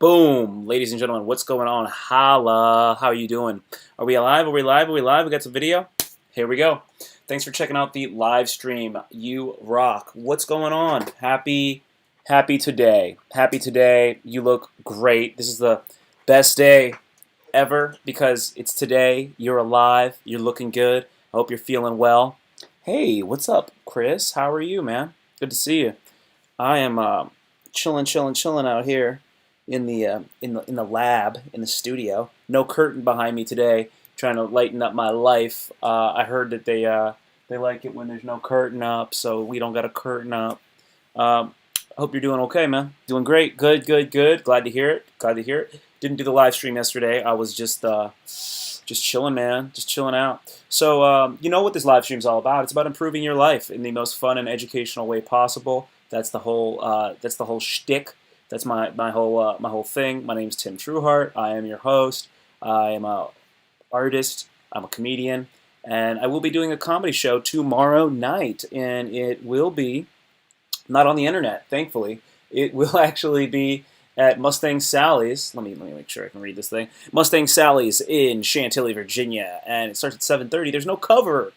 Boom, ladies and gentlemen, what's going on? Holla, how are you doing? Are we alive? Are we live? Are we live? We got some video? Here we go. Thanks for checking out the live stream. You rock. What's going on? Happy today. Happy today. You look great. This is the best day ever because it's today. You're alive. You're looking good. I hope you're feeling well. Hey, what's up, Chris? How are you, man? Good to see you. I am chilling out here in the lab in the studio. No curtain behind me today. Trying to lighten up my life. I heard that they like it when there's no curtain up, so we don't got a curtain up. Hope you're doing okay, man. Doing great. Good. Glad to hear it. Didn't do the live stream yesterday. I was just chilling, man. Just chilling out. So you know what this live stream is all about? It's about improving your life in the most fun and educational way possible. That's the whole shtick. That's my whole thing. My name's Tim Trueheart. I am your host. I am a artist. I'm a comedian, and I will be doing a comedy show tomorrow night, and it will be not on the internet, thankfully. It will actually be at Mustang Sally's. Let me make sure I can read this thing. Mustang Sally's in Chantilly, Virginia, and it starts at 7:30. There's no cover.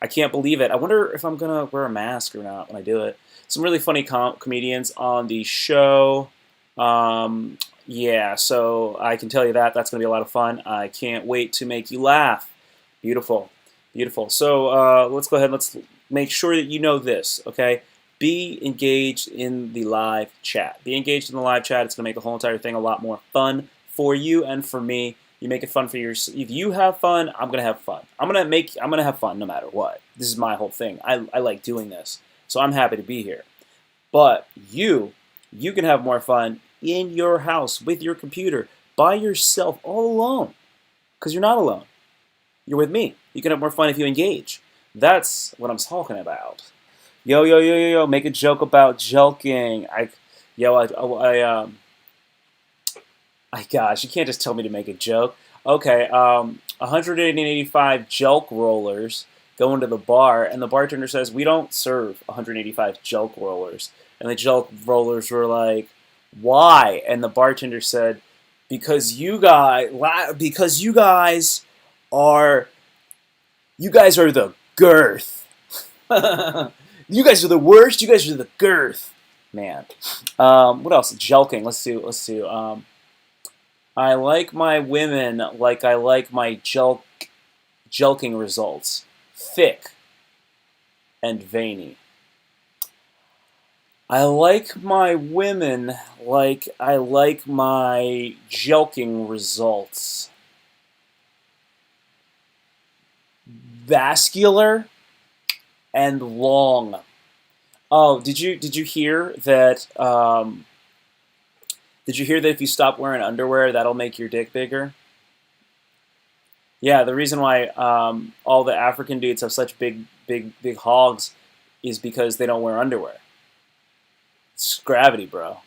I can't believe it. I wonder if I'm gonna wear a mask or not when I do it. Some really funny comedians on the show. Yeah, so I can tell you that's going to be a lot of fun. I can't wait to make you laugh. Beautiful. So let's go ahead. Let's make sure that you know this, okay? Be engaged in the live chat. Be engaged in the live chat. It's going to make the whole entire thing a lot more fun for you and for me. You make it fun for yourself. If you have fun, I'm going to have fun. I'm going to have fun no matter what. This is my whole thing. I like doing this. So I'm happy to be here. But you can have more fun in your house, with your computer, by yourself, all alone. Because you're not alone. You're with me. You can have more fun if you engage. That's what I'm talking about. Yo, make a joke about joking. Gosh, you can't just tell me to make a joke. Okay, 185 jelk rollers go into the bar, and the bartender says, "We don't serve 185 jelk rollers." And the jelk rollers were like, "Why?" And the bartender said, "Because you guys are the girth. You guys are the worst. You guys are the girth." Man. What else? Jelking. Let's see. I like my women like I like my jelking results. Thick and veiny. I like my women like I like my jelking results. Vascular and long. Oh, did you hear that? Did you hear that if you stop wearing underwear, that'll make your dick bigger? Yeah, the reason why all the African dudes have such big hogs is because they don't wear underwear. It's gravity, bro.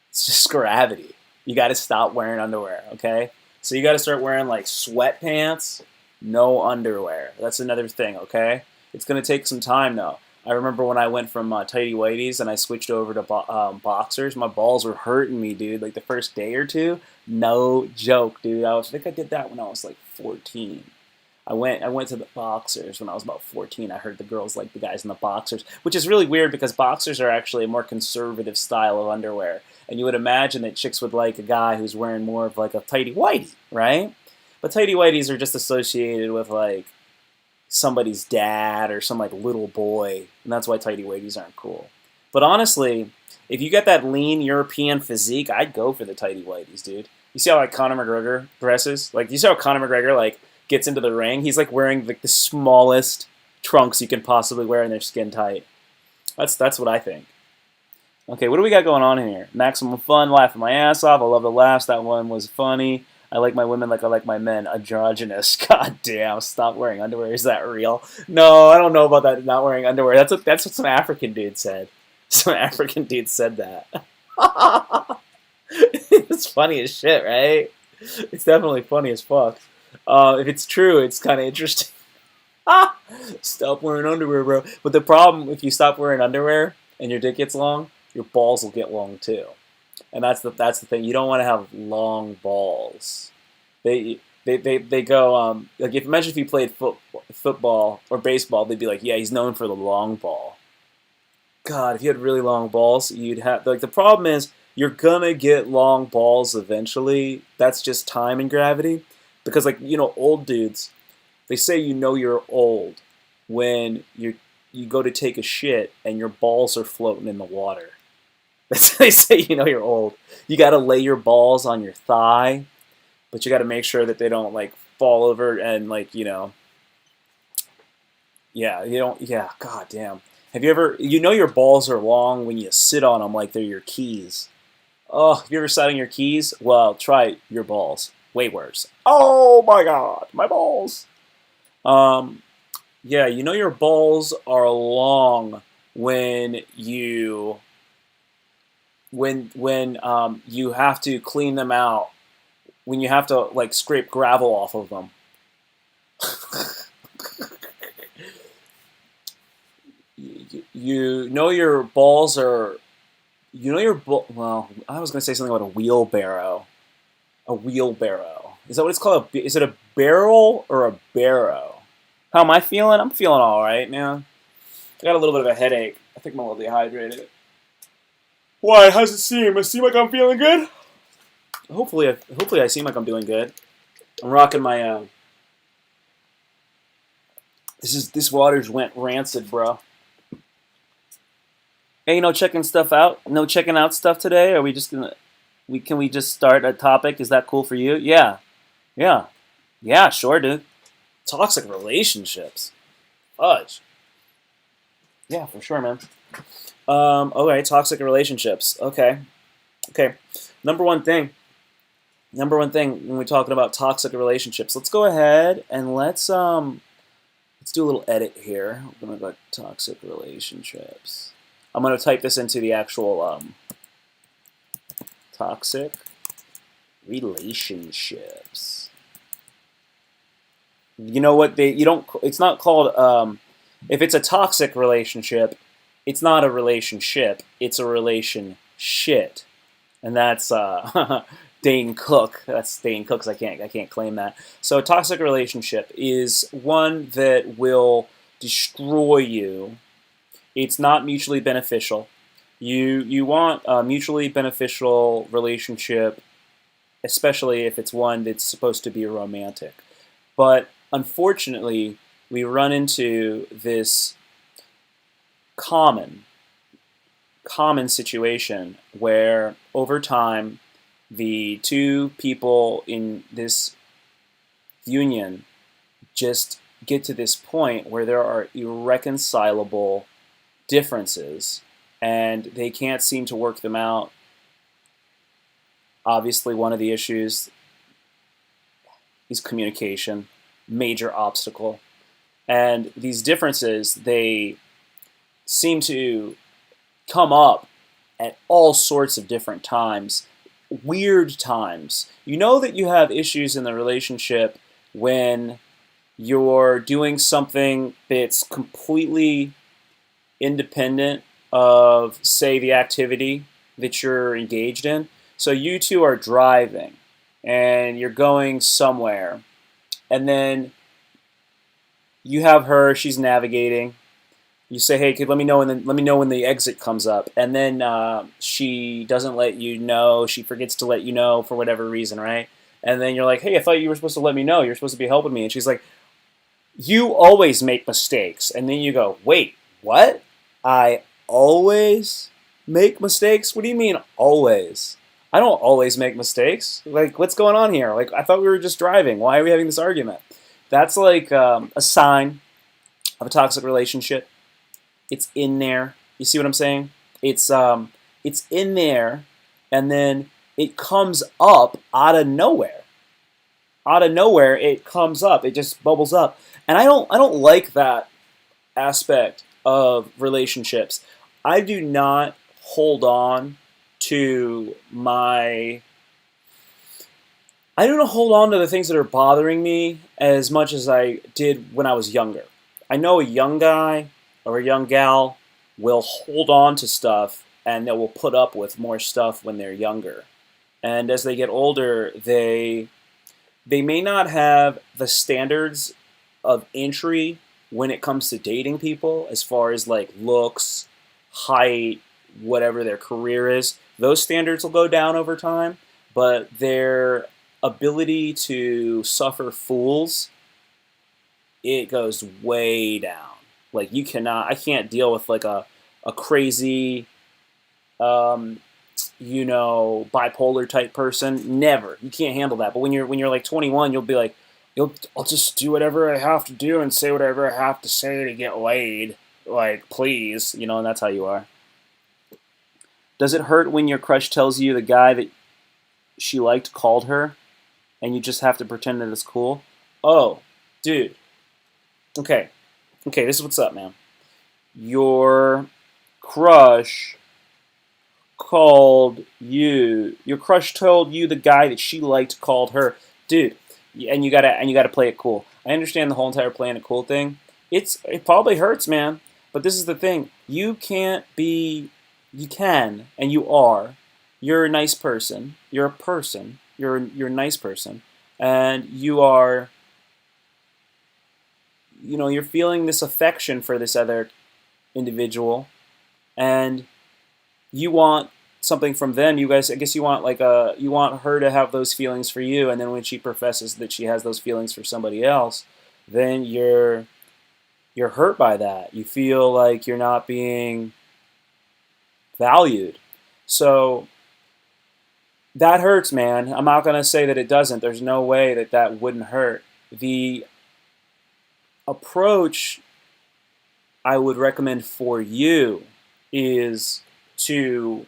It's just gravity. You got to stop wearing underwear, okay? So you got to start wearing like sweatpants, no underwear. That's another thing, okay? It's going to take some time though. I remember when I went from tighty whities and I switched over to boxers, my balls were hurting me, dude. Like the first day or two, no joke, dude. I think I did that when I was like 14. I went to the boxers when I was about 14. I heard the girls like the guys in the boxers, which is really weird because boxers are actually a more conservative style of underwear. And you would imagine that chicks would like a guy who's wearing more of like a tighty whitey, right? But tighty whities are just associated with like somebody's dad or some like little boy, and that's why tighty whities aren't cool. But honestly, if you get that lean European physique, I'd go for the tighty whities, dude. You see how like Conor McGregor dresses? Like you see how Conor McGregor like gets into the ring? He's like wearing like the smallest trunks you can possibly wear, and they're skin tight. That's what I think. Okay, what do we got going on here? Maximum fun, laughing my ass off. I love the laughs. That one was funny. I like my women like I like my men. Androgynous. God damn, stop wearing underwear. Is that real? No, I don't know about that, not wearing underwear. That's what some African dude said. Some African dude said that. It's funny as shit, right? It's definitely funny as fuck. If it's true, it's kind of interesting. Stop wearing underwear, bro. But the problem, if you stop wearing underwear and your dick gets long, your balls will get long too. And that's the thing. You don't want to have long balls. They go like imagine if you played football or baseball, they'd be like, yeah, he's known for the long ball. God, if you had really long balls, you'd have like the problem is you're gonna get long balls eventually. That's just time and gravity. Because like old dudes, they say you're old when you go to take a shit and your balls are floating in the water. They say you're old. You got to lay your balls on your thigh, but you got to make sure that they don't like fall over and like yeah, you don't. Yeah, god damn. Have you ever? Your balls are long when you sit on them like they're your keys. Oh, have you ever sat on your keys? Well, try your balls. Way worse. Oh my god, my balls. Yeah, your balls are long when you have to clean them out, when you have to like scrape gravel off of them. Your balls are. Well, I was gonna say something about a wheelbarrow. A wheelbarrow. Is that what it's called? Is it a barrel or a barrow? How am I feeling? I'm feeling all right, man. I got a little bit of a headache. I think I'm a little dehydrated. Why? How's it seem? It seem like I'm feeling good? Hopefully I seem like I'm doing good. I'm rocking my this water's went rancid, bro. Hey, checking stuff out? No checking out stuff today? Are we just gonna can we just start a topic? Is that cool for you? Yeah. Yeah. Yeah, sure, dude. Toxic relationships. Fudge. Yeah, for sure, man. Okay, toxic relationships. Okay. Number one thing when we're talking about toxic relationships, let's go ahead and let's do a little edit here. We're gonna go toxic relationships. I'm gonna type this into the actual toxic relationships. You know what it's not called if it's a toxic relationship, it's not a relationship, it's a relation shit. And that's Dane Cook. That's Dane Cook's. I can't claim that. So a toxic relationship is one that will destroy you. It's not mutually beneficial. You want a mutually beneficial relationship, especially if it's one that's supposed to be romantic. But unfortunately, we run into this common situation where over time the two people in this union just get to this point where there are irreconcilable differences and they can't seem to work them out. Obviously, one of the issues is communication, major obstacle. And these differences, they seem to come up at all sorts of different times, weird times. You know that you have issues in the relationship when you're doing something that's completely independent of, say, the activity that you're engaged in. So you two are driving and you're going somewhere, and then you have her, she's navigating. You say, "Hey, kid, let me know when the exit comes up," and then she doesn't let you know. She forgets to let you know for whatever reason, right? And then you're like, "Hey, I thought you were supposed to let me know. You're supposed to be helping me." And she's like, "You always make mistakes." And then you go, "Wait, what? I always make mistakes? What do you mean always? I don't always make mistakes. Like, what's going on here? Like, I thought we were just driving. Why are we having this argument?" That's like a sign of a toxic relationship. It's in there. You see what I'm saying? It's in there, and then it comes up out of nowhere. Out of nowhere, it comes up. It just bubbles up, and I don't like that aspect of relationships. I do not hold on to my. I don't hold on to the things that are bothering me as much as I did when I was younger. I know a young guy or a young gal will hold on to stuff and they will put up with more stuff when they're younger. And as they get older, they may not have the standards of entry when it comes to dating people, as far as like looks, height, whatever their career is. Those standards will go down over time, but their ability to suffer fools, it goes way down. Like I can't deal with like a crazy, bipolar type person. Never. You can't handle that. But when you're like 21, you'll be like, I'll just do whatever I have to do and say whatever I have to say to get laid. Like, please, and that's how you are. Does it hurt when your crush tells you the guy that she liked called her, and you just have to pretend that it's cool? Oh, dude. Okay, this is what's up, man. Your crush your crush told you the guy that she liked called her, dude, and you gotta play it cool. I understand the whole entire playing it cool thing. It probably hurts, man. But this is the thing: you can, and you are. You're a nice person. You're a person. You're a nice person, and you are. You're feeling this affection for this other individual, and you want something from them. I guess you want her to have those feelings for you, and then when she professes that she has those feelings for somebody else, then you're hurt by that. You feel like you're not being valued. So that hurts, man. I'm not going to say that it doesn't. There's no way that wouldn't hurt. The approach I would recommend for you is to,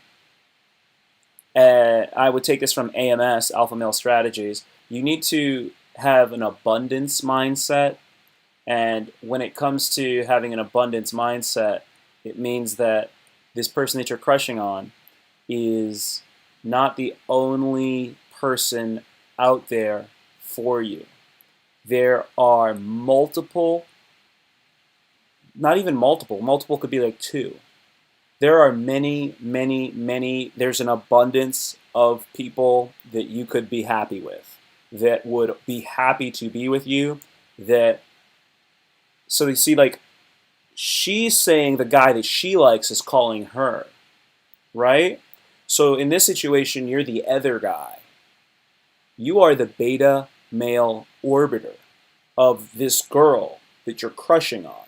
I would take this from AMS, Alpha Male Strategies. You need to have an abundance mindset. And when it comes to having an abundance mindset, it means that this person that you're crushing on is not the only person out there for you. There are multiple, not even multiple could be like two. There are many, there's an abundance of people that you could be happy with, that would be happy to be with you, so you see, like, she's saying the guy that she likes is calling her, right? So in this situation, you're the other guy. You are the beta male orbiter of this girl that you're crushing on,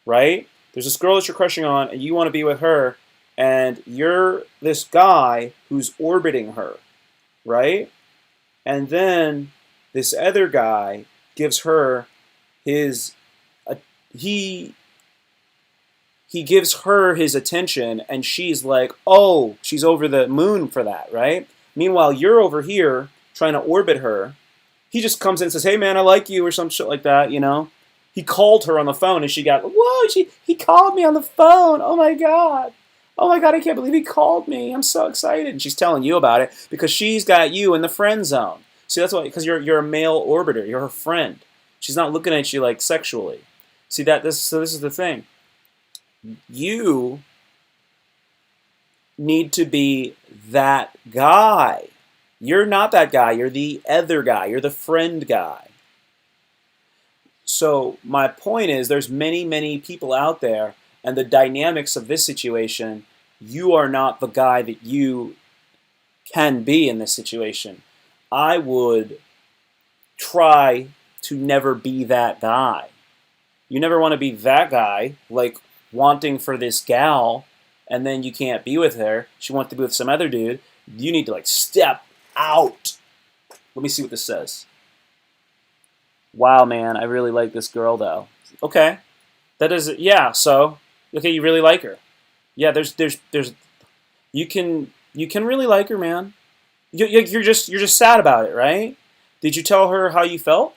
right? There's this girl that you're crushing on, and you want to be with her, and you're this guy who's orbiting her, right? And then this other guy gives her he gives her his attention, and she's like, oh, she's over the moon for that, right? Meanwhile, you're over here trying to orbit her. He just comes in and says, hey, man, I like you, or some shit like that, He called her on the phone, and she got, whoa, he called me on the phone. Oh, my God. Oh, my God, I can't believe he called me. I'm so excited. And she's telling you about it because she's got you in the friend zone. See, that's why, because you're a male orbiter. You're her friend. She's not looking at you like sexually. See, this is the thing. You need to be that guy. You're not that guy. You're the other guy. You're the friend guy. So my point is, there's many people out there, and the dynamics of this situation, you are not the guy that you can be in this situation. I would try to never be that guy. You never want to be that guy, like wanting for this gal, and then you can't be with her. She wants to be with some other dude. You need to like step out. Let me see what this says. Wow, man, I really like this girl though. Okay, that is, yeah. So, okay, you really like her. Yeah, there's you can really like her, man. You're just sad about it, right? Did you tell her how you felt?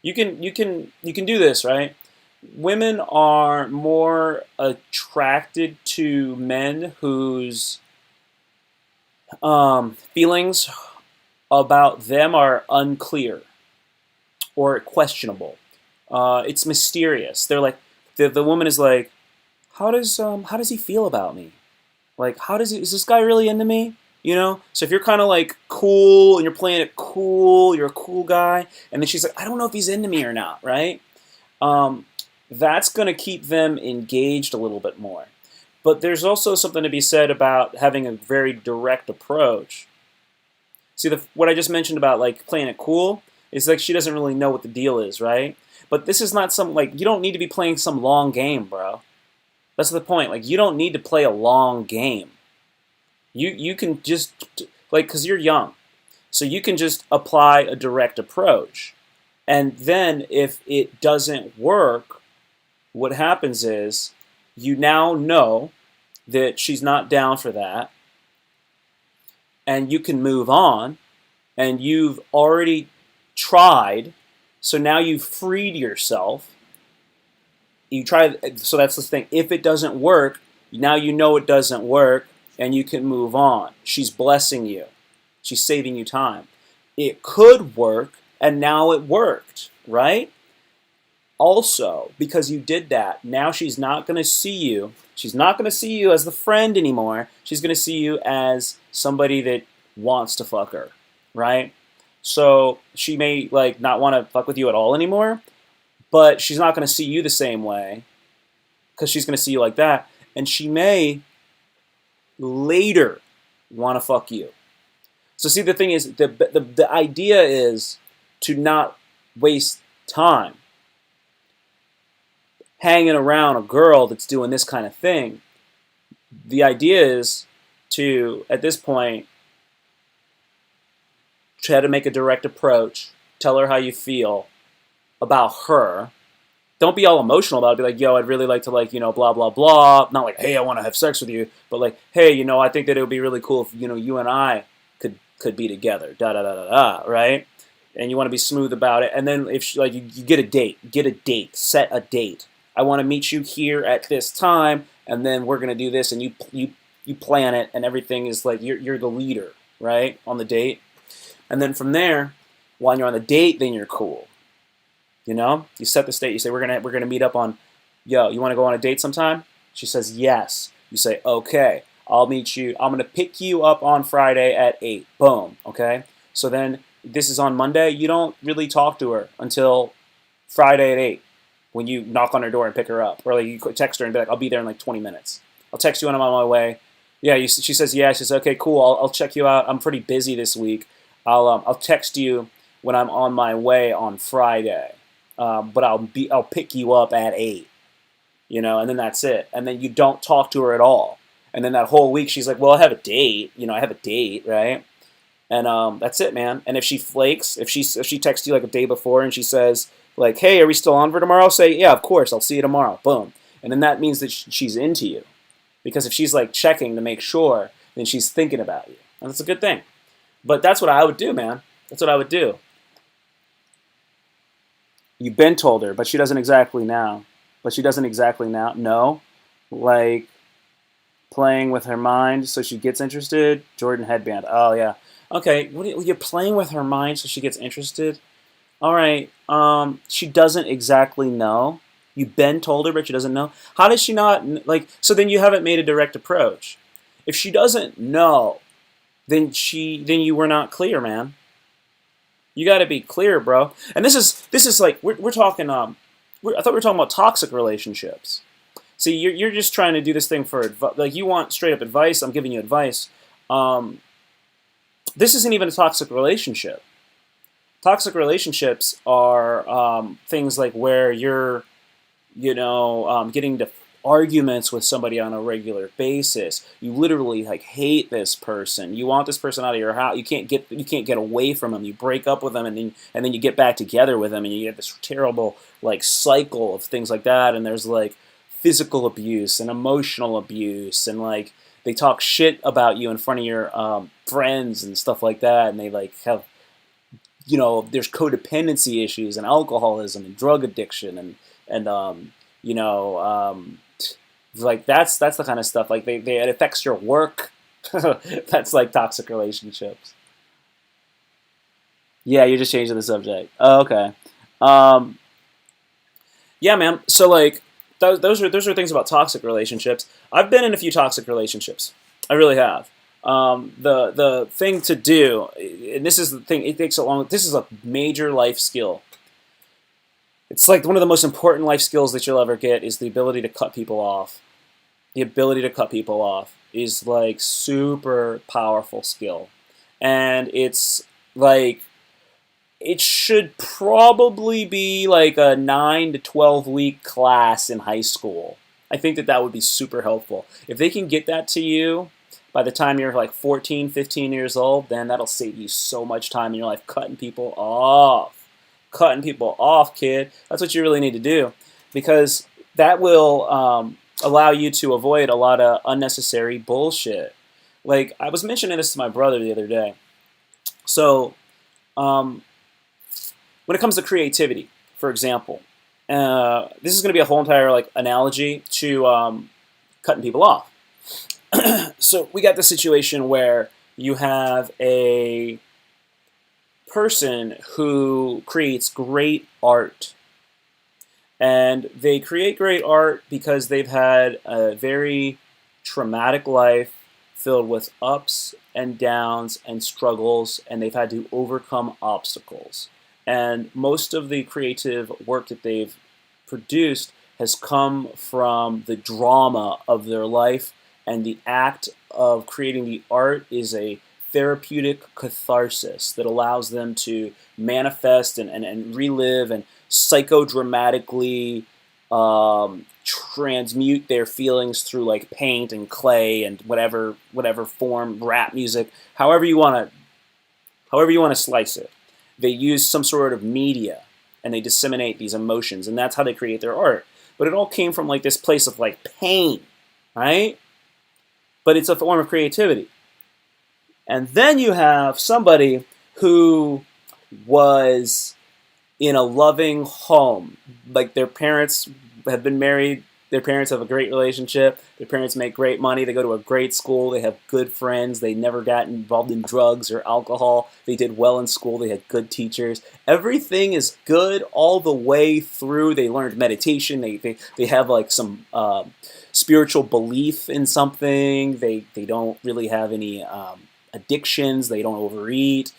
You can do this, right? Women are more attracted to men whose feelings about them are unclear or questionable. It's mysterious. They're like, the woman is like, how does he feel about me? Like, is this guy really into me? You know? So if you're kind of like cool and you're playing it cool, you're a cool guy, and then she's like, I don't know if he's into me or not, right? Um, that's going to keep them engaged a little bit more. But there's also something to be said about having a very direct approach. See, what I just mentioned about like playing it cool is like she doesn't really know what the deal is, right? But this is not some like you don't need to be playing some long game, bro. That's the point. Like you don't need to play a long game. You can just like because you're young, so you can just apply a direct approach, and then if it doesn't work, what happens is you now know that she's not down for that, and you can move on, and you've already tried, so now you've freed yourself. You try, so that's the thing. If it doesn't work, now you know it doesn't work, and you can move on. She's blessing you. She's saving you time. It could work, and now it worked, right? Also, because you did that, now she's not going to see you. She's not going to see you as the friend anymore. She's going to see you as somebody that wants to fuck her, right? So she may like not want to fuck with you at all anymore, but she's not going to see you the same way because she's going to see you like that, and she may later want to fuck you. So see, the thing is, the idea is to not waste time hanging around a girl that's doing this kind of thing. The idea is to, at this point, try to make a direct approach, tell her how you feel about her. Don't be all emotional about it. Be like, yo, I'd really like to, like, you know, blah, blah, blah. Not like, hey, I want to have sex with you. But like, hey, you know, I think that it would be really cool if, you know, you and I could be together. Da, da, da, da, da, right? And you want to be smooth about it. And then if, like, you get a date. Set a date. I want to meet you here at this time, and then we're going to do this, and you plan it, and everything is like, you're the leader, right, on the date. And then from there, while you're on the date, then you're cool. You know, you set the state. You say we're gonna meet up on, yo, you want to go on a date sometime? She says yes. You say okay. I'll meet you. I'm gonna pick you up on Friday at 8. Boom. Okay. So then this is on Monday. You don't really talk to her until Friday at 8 when you knock on her door and pick her up, or like you text her and be like, I'll be there in like 20 minutes. I'll text you when I'm on my way. Yeah. She says yeah. She says okay, cool. I'll check you out. I'm pretty busy this week. I'll text you when I'm on my way on Friday. But I'll pick you up at 8, you know, and then that's it. And then you don't talk to her at all. And then that whole week she's like, well, I have a date, you know, I have a date, right? And that's it, man. And if she flakes, if she texts you like a day before and she says like, hey, are we still on for tomorrow? Say, yeah, of course, I'll see you tomorrow. Boom. And then that means that she's into you. Because if she's like checking to make sure, then she's thinking about you. And that's a good thing. But that's what I would do, man. That's what I would do. You've been told her, but she doesn't exactly now. No. Like, playing with her mind so she gets interested. Jordan headband. Oh, yeah. Okay, you're playing with her mind so she gets interested? All right. She doesn't exactly know. You've been told her, but she doesn't know. How does she not, like, so then you haven't made a direct approach. If she doesn't know, then you were not clear, man. You got to be clear, bro. And this is like we're talking. I thought we were talking about toxic relationships. See, you're just trying to do this thing for like you want straight up advice. I'm giving you advice. This isn't even a toxic relationship. Toxic relationships are things like where you're, you know, getting to arguments with somebody on a regular basis. You literally like hate this person. You want this person out of your house. You can't get away from them. You break up with them and then you get back together with them and you get this terrible like cycle of things like that. And there's like physical abuse and emotional abuse and like they talk shit about you in front of your friends and stuff like that. And they like have, you know, there's codependency issues and alcoholism and drug addiction and you know, like that's the kind of stuff. Like it affects your work. That's like toxic relationships. Yeah, you're just changing the subject. Oh, okay. Yeah, man. So like those are things about toxic relationships. I've been in a few toxic relationships. I really have. The thing to do, and this is the thing, it takes a long. This is a major life skill. It's like one of the most important life skills that you'll ever get is the ability to cut people off. The ability to cut people off is like super powerful skill, and it's like it should probably be like a 9 to 12 week class in high school. I think that that would be super helpful. If they can get that to you by the time you're like 14, 15 years old, then that'll save you so much time in your life cutting people off. Cutting people off, kid. That's what you really need to do, because that will allow you to avoid a lot of unnecessary bullshit. Like, I was mentioning this to my brother the other day. So, when it comes to creativity, for example, this is going to be a whole entire like analogy to cutting people off. So we got the situation where you have a person who creates great art, and they create great art because they've had a very traumatic life filled with ups and downs and struggles, and they've had to overcome obstacles. And most of the creative work that they've produced has come from the drama of their life, and the act of creating the art is a therapeutic catharsis that allows them to manifest and relive and psychodramatically transmute their feelings through like paint and clay and whatever form, rap music, however you want to slice it. They use some sort of media and they disseminate these emotions, and that's how they create their art. But it all came from like this place of like pain, right? But it's a form of creativity. And then you have somebody who was in a loving home. Like their parents have been married, their parents have a great relationship, their parents make great money, they go to a great school, they have good friends, they never got involved in drugs or alcohol, they did well in school, they had good teachers. Everything is good all the way through. They learned meditation, they have like some spiritual belief in something, they don't really have any addictions, they don't overeat,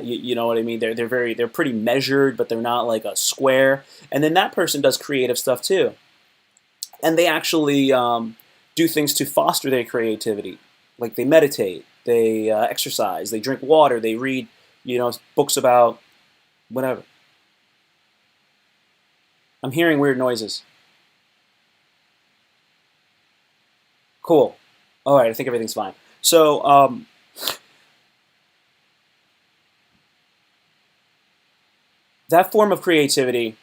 you know what I mean? They're pretty measured, but they're not like a square. And then that person does creative stuff too, and they actually do things to foster their creativity, like they meditate, they exercise, they drink water, they read books about whatever. I'm hearing weird noises. Cool. All right, I think everything's fine. So that form of creativity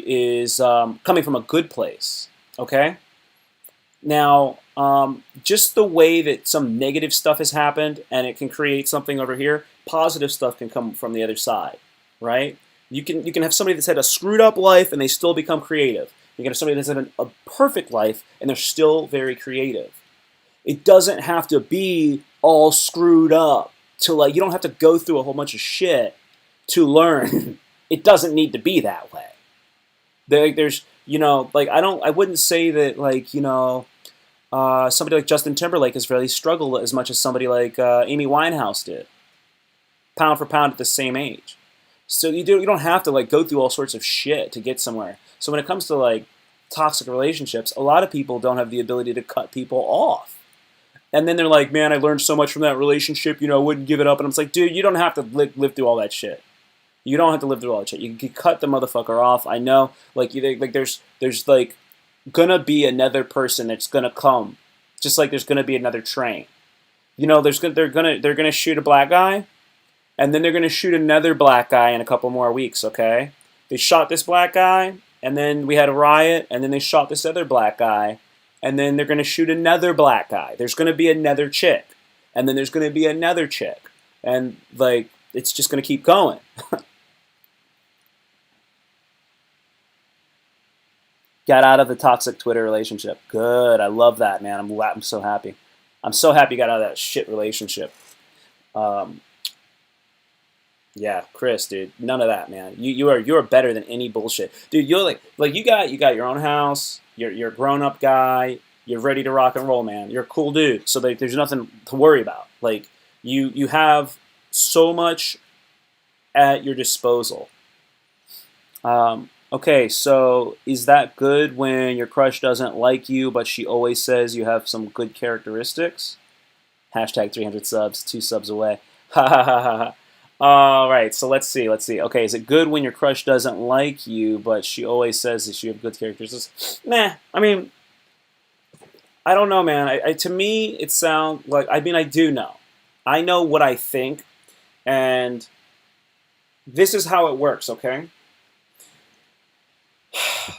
is coming from a good place, okay? Now, just the way that some negative stuff has happened and it can create something over here, positive stuff can come from the other side, right? You can have somebody that's had a screwed up life and they still become creative. You can have somebody that's had a perfect life and they're still very creative. It doesn't have to be all screwed up to like, you don't have to go through a whole bunch of shit to learn. It doesn't need to be that way. There's, like I wouldn't say that like, somebody like Justin Timberlake has really struggled as much as somebody like Amy Winehouse did, pound for pound at the same age. So you don't have to like go through all sorts of shit to get somewhere. So when it comes to like toxic relationships, a lot of people don't have the ability to cut people off. And then they're like, man, I learned so much from that relationship, I wouldn't give it up. And I'm like, dude, you don't have to live through all that shit. You don't have to live through all that shit. You can cut the motherfucker off. I know, like there's like gonna be another person that's gonna come, just like there's gonna be another train. They're gonna shoot a black guy, and then they're gonna shoot another black guy in a couple more weeks. Okay, they shot this black guy, and then we had a riot, and then they shot this other black guy, and then they're gonna shoot another black guy. There's gonna be another chick, and then there's gonna be another chick, and like it's just gonna keep going. Got out of the toxic Twitter relationship. Good. I love that, man. I'm so happy. I'm so happy you got out of that shit relationship. Yeah, Chris, dude. None of that, man. You're better than any bullshit. Dude, you're like you got your own house. You're a grown-up guy. you're ready to rock and roll, man. You're a cool dude. So there's nothing to worry about. Like you have so much at your disposal. Okay, so is that good when your crush doesn't like you, but she always says you have some good characteristics? Hashtag 300 subs, 2 subs away. Ha ha ha ha ha. All right, so let's see. Okay, is it good when your crush doesn't like you, but she always says that you have good characteristics? Nah, I mean, I don't know, man. To me, it sounds like, I mean, I do know. I know what I think, and this is how it works, okay?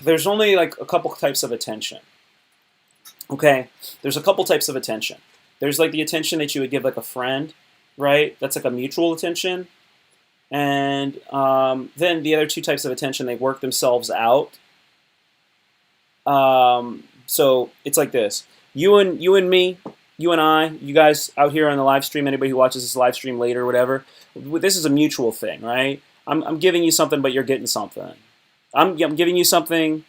There's only like a couple types of attention. Okay? There's a couple types of attention. There's like the attention that you would give like a friend, right? That's like a mutual attention. And then the other two types of attention, they work themselves out. So it's like this. You and me, you and I, you guys out here on the live stream, anybody who watches this live stream later or whatever, this is a mutual thing, right? I'm giving you something, but you're getting something. I'm giving you something,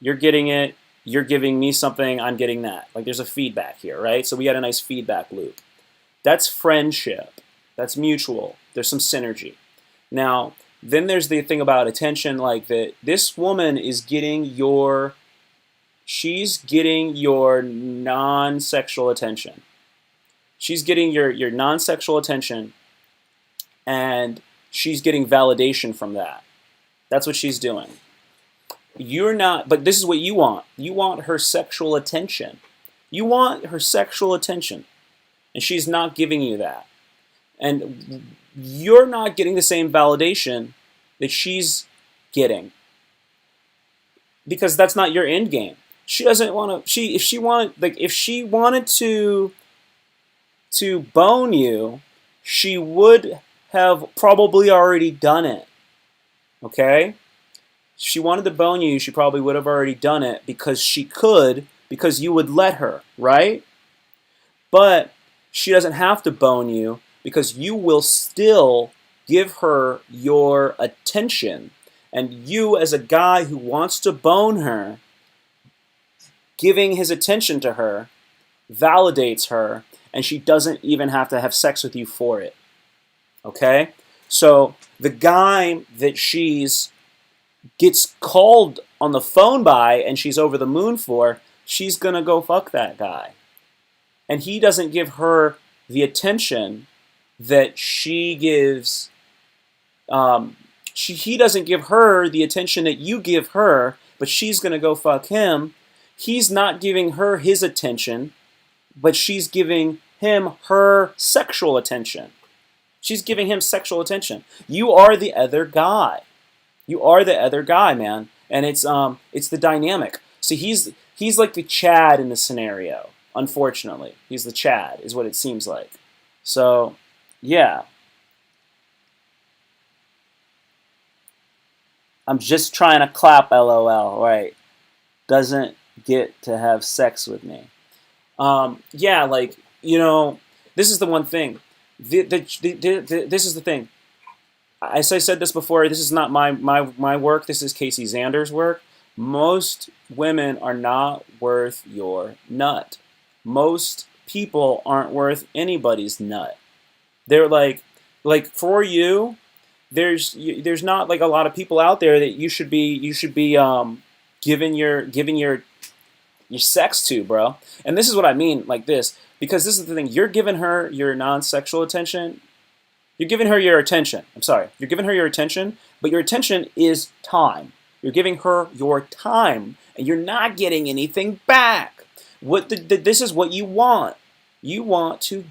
you're getting it, you're giving me something, I'm getting that. Like there's a feedback here, right? So we got a nice feedback loop. That's friendship. That's mutual. There's some synergy. Now, then there's the thing about attention, like that this woman is getting she's getting your non-sexual attention. She's getting your non-sexual attention, and she's getting validation from that. That's what she's doing. You're not, but this is what you want. You want her sexual attention. You want her sexual attention, and she's not giving you that. And you're not getting the same validation that she's getting, because that's not your end game. She doesn't want to. If she wanted to bone you, she would have probably already done it. Okay? If she wanted to bone you, she probably would have already done it because she could, because you would let her, right? But she doesn't have to bone you because you will still give her your attention. And you, as a guy who wants to bone her, giving his attention to her validates her, and she doesn't even have to have sex with you for it. Okay? So the guy that she's gets called on the phone by and she's over the moon for, she's gonna go fuck that guy. And he doesn't give her the attention that she gives. He doesn't give her the attention that you give her, but she's gonna go fuck him. He's not giving her his attention, but she's giving him her sexual attention. She's giving him sexual attention. You are the other guy. You are the other guy, man. And it's the dynamic. See, he's like the Chad in the scenario. Unfortunately, he's the Chad, is what it seems like. So, yeah. I'm just trying to clap, LOL. Right? Doesn't get to have sex with me. Yeah, like, you know, this is the one thing. This is the thing. As I said this before, this is not my work. This is Casey Zander's work. Most women are not worth your nut. Most people aren't worth anybody's nut. They're like for you, there's not like a lot of people out there that you should be giving your sex to, bro. And this is what I mean, like this, because this is the thing. You're giving her your non-sexual attention. You're giving her your attention. I'm sorry. You're giving her your attention, but your attention is time. You're giving her your time, and you're not getting anything back. This is what you want. You want her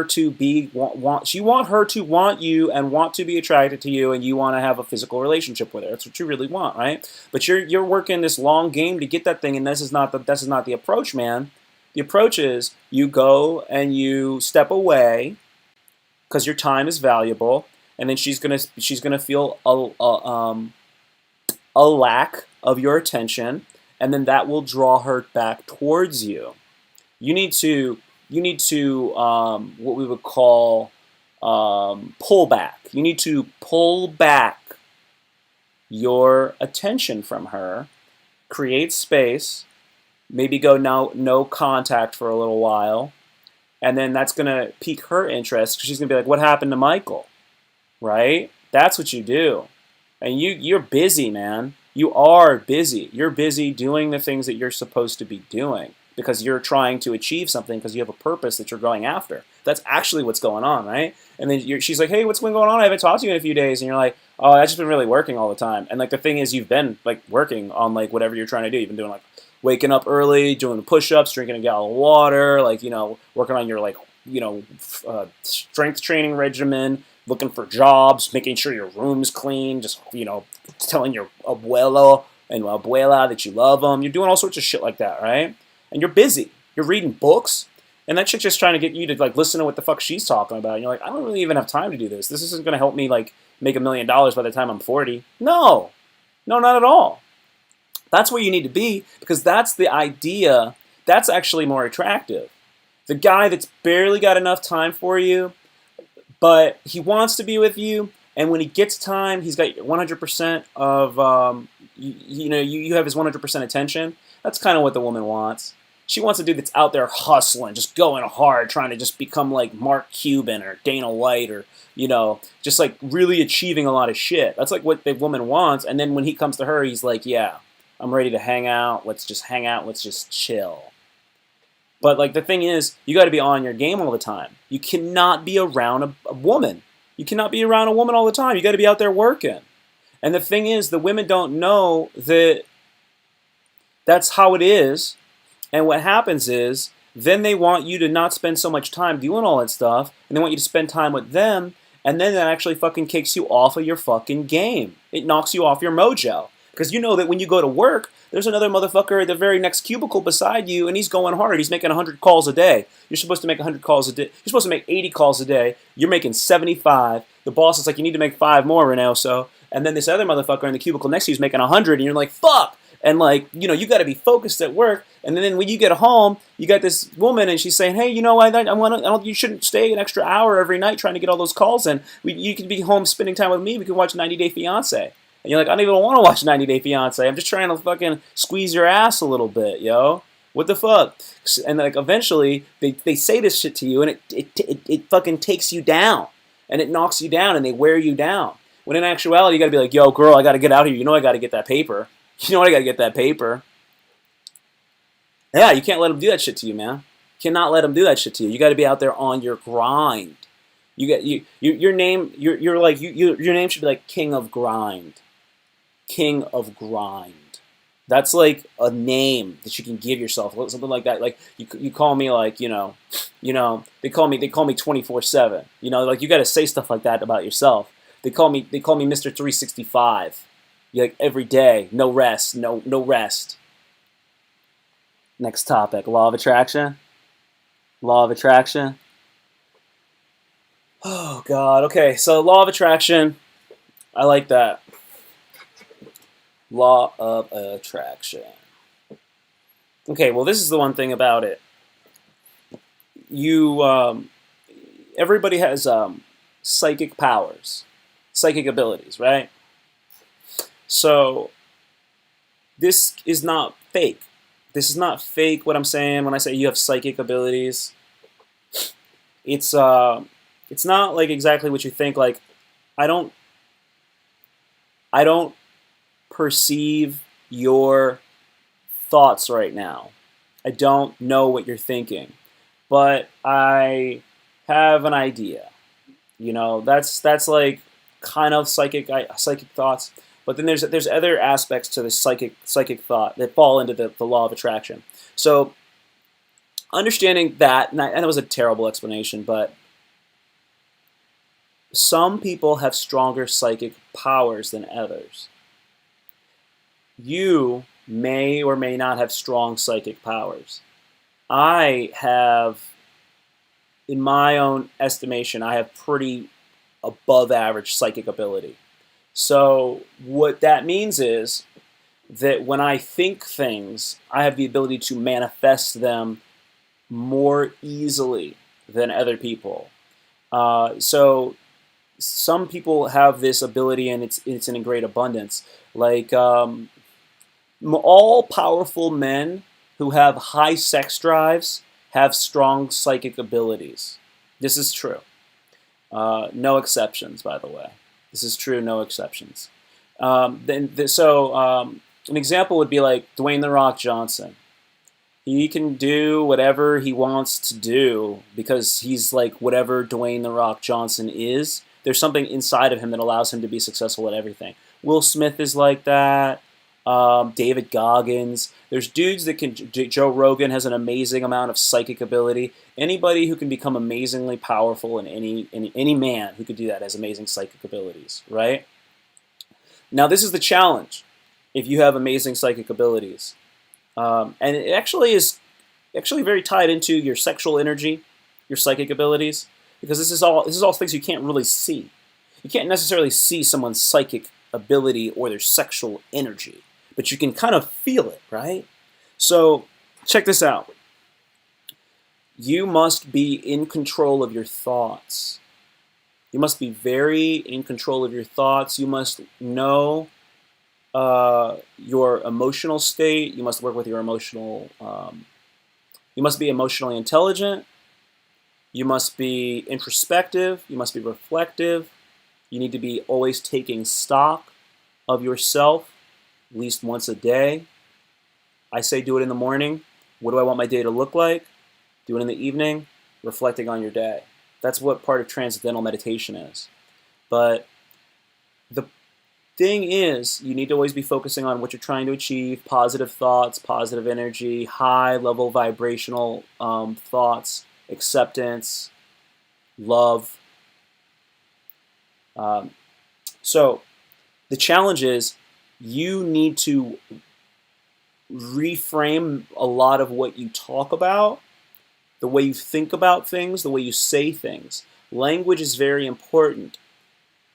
to want you and want to be attracted to you, and you want to have a physical relationship with her. That's what you really want, right? But you're working this long game to get that thing, and this is not the approach, man. The approach is you go and you step away because your time is valuable, and then she's gonna feel a lack of your attention, and then that will draw her back towards you. You need to what we would call pull back. You need to pull back your attention from her, create space, maybe go no contact for a little while, and then that's gonna pique her interest because she's gonna be like, "What happened to Michael?" Right? That's what you do, and you're busy, man. You are busy. You're busy doing the things that you're supposed to be doing because you're trying to achieve something because you have a purpose that you're going after. That's actually what's going on, right? And then she's like, "Hey, what's been going on? I haven't talked to you in a few days." And you're like, "Oh, I've just been really working all the time." And like the thing is, you've been like working on like whatever you're trying to do. You've been doing like waking up early, doing push-ups, drinking a gallon of water, like working on your like strength training regimen, looking for jobs, making sure your room's clean, just telling your abuelo and abuela that you love them. You're doing all sorts of shit like that, right? And you're busy. You're reading books, and that chick's just trying to get you to like listen to what the fuck she's talking about. And you're like, I don't really even have time to do this. This isn't going to help me like make $1 million by the time I'm 40. No, no, not at all. That's where you need to be because that's the idea. That's actually more attractive. The guy that's barely got enough time for you, but he wants to be with you, and when he gets time, he's got 100% of, you have his 100% attention. That's kind of what the woman wants. She wants a dude that's out there hustling, just going hard, trying to just become like Mark Cuban or Dana White or, just like really achieving a lot of shit. That's like what the woman wants, and then when he comes to her, he's like, yeah, I'm ready to hang out. Let's just hang out. Let's just chill. But like the thing is, you got to be on your game all the time. You cannot be around a woman. You cannot be around a woman all the time. You got to be out there working. And the thing is, the women don't know that that's how it is. And what happens is, then they want you to not spend so much time doing all that stuff, and they want you to spend time with them, and then that actually fucking kicks you off of your fucking game. It knocks you off your mojo. Because you know that when you go to work, there's another motherfucker at the very next cubicle beside you, and he's going hard. He's making 100 calls a day. You're supposed to make 100 calls a day. You're supposed to make 80 calls a day. You're making 75. The boss is like, you need to make 5 more, Reynoso. And then this other motherfucker in the cubicle next to you is making 100, and you're like, fuck! And like, you got to be focused at work. And then when you get home, you got this woman, and she's saying, hey, you shouldn't stay an extra hour every night trying to get all those calls in. You could be home spending time with me. We could watch 90 Day Fiancé. And you're like, I don't even want to watch 90 Day Fiancé. I'm just trying to fucking squeeze your ass a little bit, yo. What the fuck? And like eventually, they say this shit to you, and it fucking takes you down. And it knocks you down, and they wear you down. When in actuality, you got to be like, yo, girl, I got to get out of here. You know I got to get that paper. You know I got to get that paper. Yeah, you can't let them do that shit to you, man. You cannot let them do that shit to you. You got to be out there on your grind. Your name should be like King of Grind. King of Grind. That's like a name that you can give yourself, something like that. Like you call me like they call me 24/7. Like you got to say stuff like that about yourself. They call me Mr. 365. Like every day, no rest, no rest. Next topic, law of attraction. Law of attraction. Oh God. Okay, so law of attraction. I like that. Law of attraction. Okay, well, this is the one thing about it. Everybody has psychic powers, psychic abilities, right? So this is not fake. This is not fake. What I'm saying when I say you have psychic abilities, it's not like exactly what you think. Like, I don't perceive your thoughts right now. I don't know what you're thinking, but I have an idea. That's like kind of psychic thoughts. But then there's other aspects to the psychic thought that fall into the law of attraction. So understanding that, and that was a terrible explanation, but some people have stronger psychic powers than others. You may or may not have strong psychic powers. I have, in my own estimation, I have pretty above average psychic ability. So what that means is that when I think things, I have the ability to manifest them more easily than other people. So some people have this ability, and it's in a great abundance. Like all powerful men who have high sex drives have strong psychic abilities. This is true. No exceptions, by the way. This is true, no exceptions. An example would be like Dwayne "The Rock" Johnson. He can do whatever he wants to do because he's like whatever Dwayne "The Rock" Johnson is. There's something inside of him that allows him to be successful at everything. Will Smith is like that. David Goggins. There's dudes that can. Joe Rogan has an amazing amount of psychic ability. Anybody who can become amazingly powerful, and any man who could do that has amazing psychic abilities, right? Now this is the challenge. If you have amazing psychic abilities, and it actually is very tied into your sexual energy, your psychic abilities, because this is all things you can't really see. You can't necessarily see someone's psychic ability or their sexual energy, but you can kind of feel it, right? So check this out. You must be in control of your thoughts. You must be very in control of your thoughts. You must know your emotional state. You must work with your emotional. You must be emotionally intelligent. You must be introspective. You must be reflective. You need to be always taking stock of yourself, at least once a day. I say do it in the morning. What do I want my day to look like? Do it in the evening, reflecting on your day. That's what part of transcendental meditation is. But the thing is, you need to always be focusing on what you're trying to achieve, positive thoughts, positive energy, high-level vibrational thoughts, acceptance, love. So the challenge is you need to reframe a lot of what you talk about, the way you think about things, the way you say things. Language is very important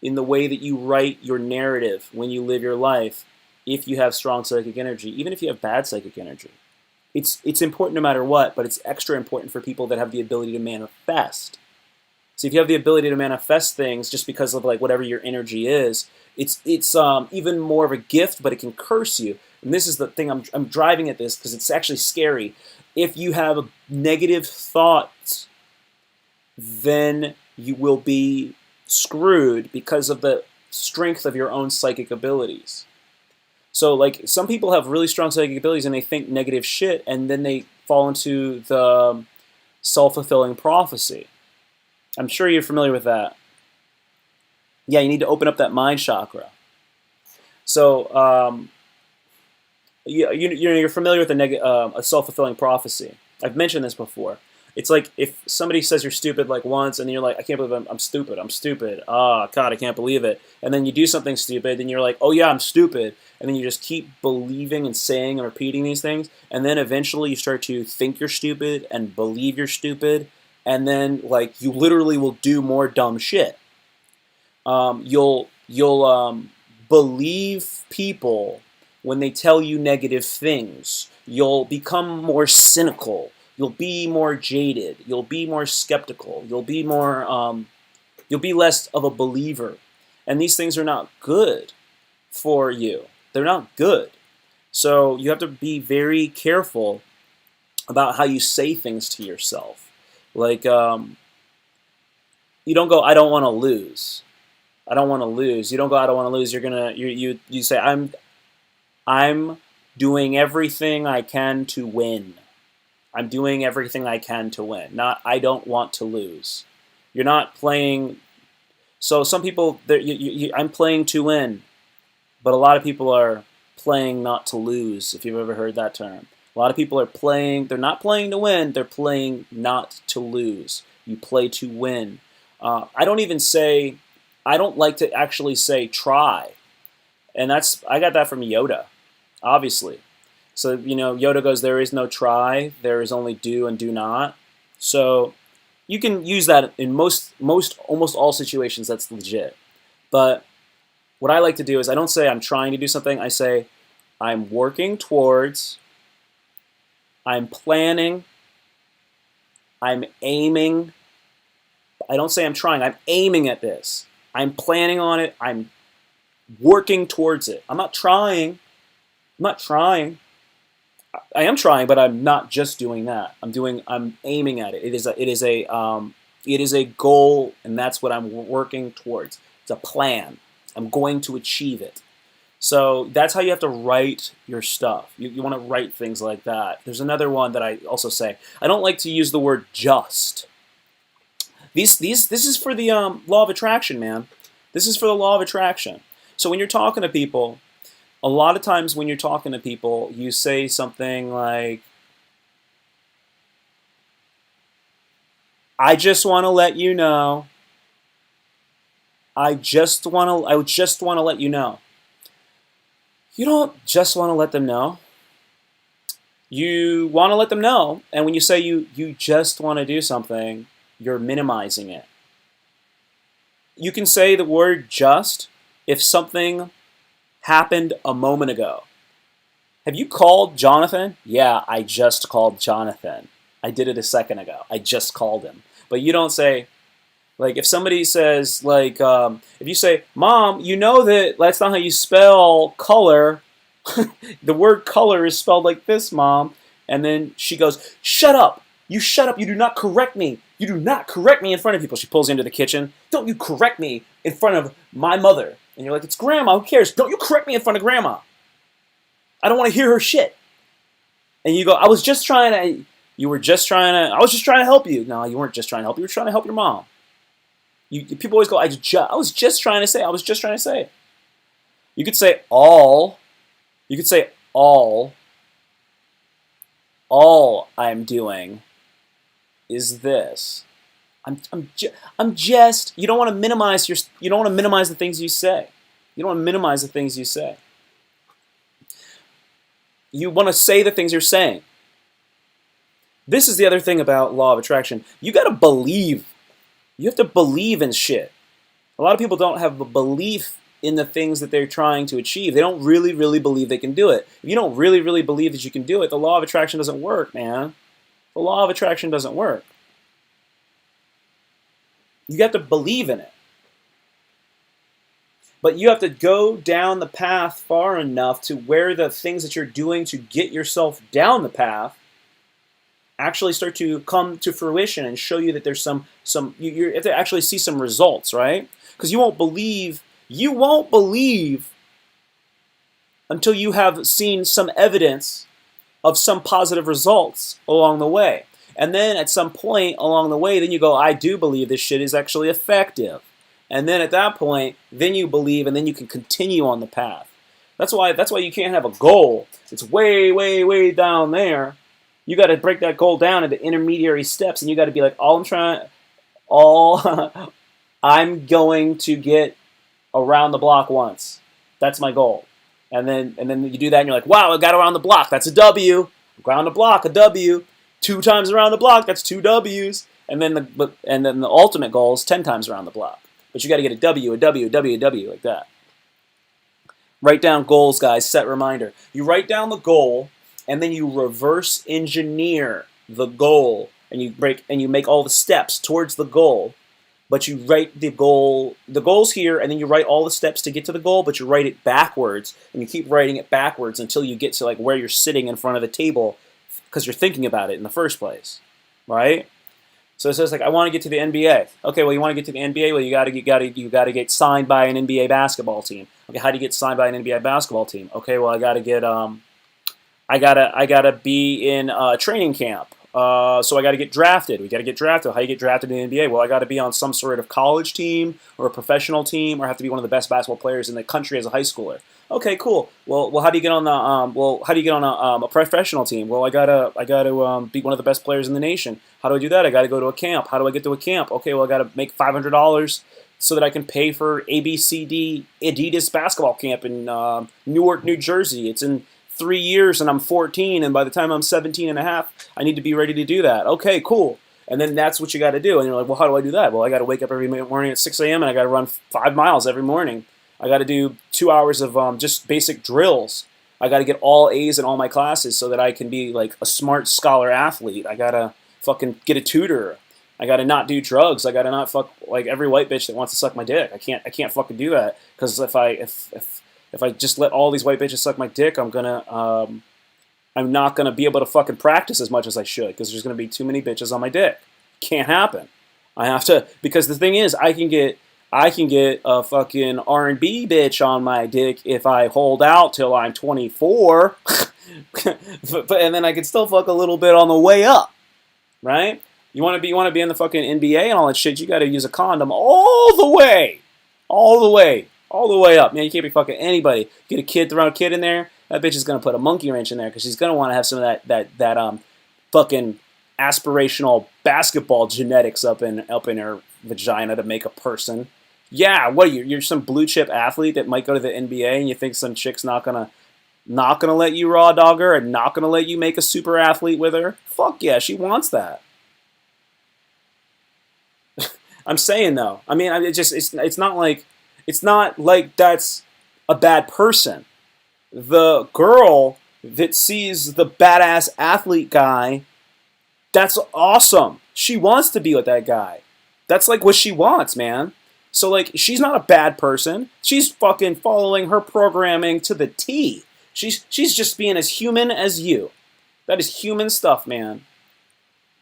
in the way that you write your narrative when you live your life if you have strong psychic energy, even if you have bad psychic energy. It's important no matter what, but it's extra important for people that have the ability to manifest. So if you have the ability to manifest things just because of like whatever your energy is, it's even more of a gift, but it can curse you. And this is the thing I'm driving at this because it's actually scary. If you have negative thoughts, then you will be screwed because of the strength of your own psychic abilities. So like some people have really strong psychic abilities and they think negative shit and then they fall into the self-fulfilling prophecy. I'm sure you're familiar with that. Yeah, you need to open up that mind chakra. So you're familiar with a self-fulfilling prophecy. I've mentioned this before. It's like if somebody says you're stupid like once, and then you're like, I can't believe I'm stupid. I'm stupid. Oh, God, I can't believe it. And then you do something stupid, and you're like, oh, yeah, I'm stupid. And then you just keep believing and saying and repeating these things. And then eventually you start to think you're stupid and believe you're stupid. And then like you literally will do more dumb shit. You'll believe people when they tell you negative things. You'll become more cynical. You'll be more jaded. You'll be more skeptical. You'll be less of a believer. And these things are not good for you. They're not good. So you have to be very careful about how you say things to yourself. Like, you don't go, I don't want to lose. I don't want to lose. You don't go, I don't want to lose. You say, I'm doing everything I can to win. I'm doing everything I can to win. Not, I don't want to lose. You're not playing. So some people, I'm playing to win, but a lot of people are playing not to lose. If you've ever heard that term, a lot of people are playing. They're not playing to win. They're playing not to lose. You play to win. I don't like to actually say try, and I got that from Yoda, obviously. So, Yoda goes, there is no try, there is only do and do not. So you can use that in almost all situations. That's legit. But what I like to do is I don't say I'm trying to do something. I say I'm working towards, I'm planning, I'm aiming. I don't say I'm trying. I'm aiming at this. I'm planning on it. I'm working towards it. I'm not trying. I'm not trying. I am trying, but I'm not just doing that. I'm aiming at it. It is a goal, and that's what I'm working towards. It's a plan. I'm going to achieve it. So that's how you have to write your stuff. You want to write things like that. There's another one that I also say. I don't like to use the word just. This is for the law of attraction, man. This is for the law of attraction. So when you're talking to people, a lot of times when you're talking to people, you say something like, I just want to let you know. I just want to let you know. You don't just want to let them know. You want to let them know, and when you say you just want to do something, you're minimizing it. You can say the word just if something happened a moment ago. Have you called Jonathan? Yeah, I just called Jonathan. I did it a second ago. I just called him. But you don't say, like, if somebody says, like, if you say, Mom, you know that's not how you spell color. The word color is spelled like this, Mom. And then she goes, shut up. You shut up. You do not correct me. You do not correct me in front of people. She pulls you into the kitchen. Don't you correct me in front of my mother. And you're like, it's Grandma. Who cares? Don't you correct me in front of Grandma. I don't want to hear her shit. And you go, I was just trying to help you. No, you weren't just trying to help. You were trying to help your mom. People always go, I was just trying to say. You could say all. You could say all I'm doing is this. I'm just. You don't want to minimize the things you say. You don't want to minimize the things you say. You want to say the things you're saying. This is the other thing about law of attraction. You got to believe. You have to believe in shit. A lot of people don't have a belief in the things that they're trying to achieve. They don't really, really believe they can do it. If you don't really, really believe that you can do it, the law of attraction doesn't work, man. The law of attraction doesn't work. You have to believe in it. But you have to go down the path far enough to where the things that you're doing to get yourself down the path actually start to come to fruition and show you that there's you have to actually see some results, right? Because you won't believe until you have seen some evidence of some positive results along the way. And then at some point along the way, then you go, I do believe this shit is actually effective. And then at that point, then you believe, and then you can continue on the path. That's why you can't have a goal. It's way, way, way down there. You got to break that goal down into intermediary steps, and you got to be like, I'm going to get around the block once. That's my goal. And then you do that, and you're like, wow, I got around the block. That's a W. Around the block, a W. 2 times around the block, that's 2 W's. And then the ultimate goal is 10 times around the block. But you got to get a W, a W, a W, a W, like that. Write down goals, guys. Set reminder. You write down the goal, and then you reverse engineer the goal, and you make all the steps towards the goal. But you write the goal's here, and then you write all the steps to get to the goal, but you write it backwards, and you keep writing it backwards until you get to like where you're sitting in front of the table, because you're thinking about it in the first place, right? So it says like, I want to get to the NBA. Okay, well, you want to get to the NBA? Well, you got to get signed by an NBA basketball team. Okay, how do you get signed by an NBA basketball team? Okay, well, I got to be in a training camp. So I got to get drafted. We got to get drafted. How do you get drafted in the NBA? Well, I got to be on some sort of college team or a professional team, or have to be one of the best basketball players in the country as a high schooler. Okay, cool. Well, how do you get on a professional team? Well, I gotta be one of the best players in the nation. How do I do that? I got to go to a camp. How do I get to a camp? Okay, well, I got to make $500 so that I can pay for ABCD Adidas basketball camp in Newark, New Jersey. It's in 3 years, and I'm 14, and by the time I'm 17 and a half, I need to be ready to do that. Okay, cool. And then that's what you got to do. And you're like, well, how do I do that? Well, I got to wake up every morning at 6 a.m., and I got to run 5 miles every morning. I got to do 2 hours of just basic drills. I got to get all A's in all my classes so that I can be like a smart scholar athlete. I got to fucking get a tutor. I got to not do drugs. I got to not fuck like every white bitch that wants to suck my dick. I can't fucking do that, because if I just let all these white bitches suck my dick, I'm gonna I'm not going to be able to fucking practice as much as I should because there's going to be too many bitches on my dick. Can't happen. I have to, because the thing is, I can get a fucking R&B bitch on my dick if I hold out till I'm 24, and then I can still fuck a little bit on the way up, right? You want to be in the fucking NBA and all that shit. You got to use a condom all the way, all the way, all the way up, man. You can't be fucking anybody. Get a kid, throw a kid in there. That bitch is gonna put a monkey wrench in there because she's gonna want to have some of that fucking aspirational basketball genetics up in her vagina to make a person. Yeah, what you're some blue chip athlete that might go to the NBA and you think some chick's not gonna let you raw dog her and not gonna let you make a super athlete with her? Fuck yeah, she wants that. I'm saying though. I mean, it's not like that's a bad person. The girl that sees the badass athlete guy, that's awesome. She wants to be with that guy. That's like what she wants, man. So like, she's not a bad person. She's fucking following her programming to the T. She's just being as human as you. That is human stuff, man.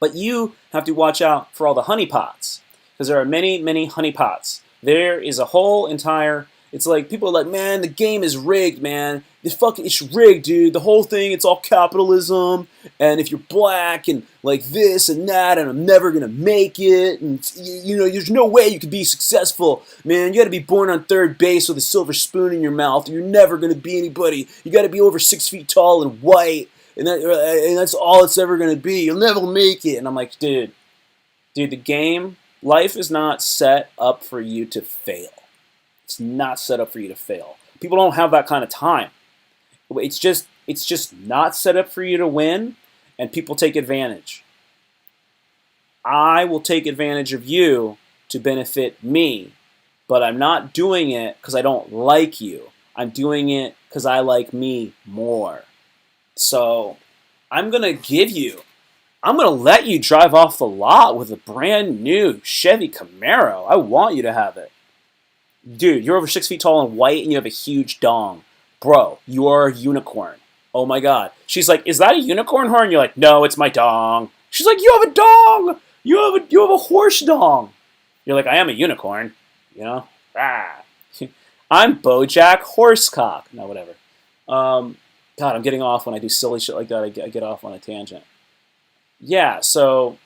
But you have to watch out for all the honeypots. Because there are many, many honeypots. There is a whole entire... It's like, people are like, man, the game is rigged, man. It's rigged, dude. The whole thing, it's all capitalism. And if you're black and like this and that, and I'm never going to make it. And, you know, there's no way you could be successful. Man, you got to be born on third base with a silver spoon in your mouth. You're never going to be anybody. You got to be over 6 feet tall and white. And that's all it's ever going to be. You'll never make it. And I'm like, dude, the game, life is not set up for you to fail. It's not set up for you to fail. People don't have that kind of time. It's just not set up for you to win, and people take advantage. I will take advantage of you to benefit me, but I'm not doing it because I don't like you. I'm doing it because I like me more. So I'm going to let you drive off the lot with a brand new Chevy Camaro. I want you to have it. Dude, you're over 6 feet tall and white and you have a huge dong. Bro, you are a unicorn. Oh my god. She's like, is that a unicorn horn? You're like, no, it's my dong. She's like, you have a dong! You have a horse dong. You're like, I am a unicorn. You know? Ah. I'm Bojack Horsecock. No, whatever. God, I'm getting off when I do silly shit like that. I get off on a tangent. Yeah, so...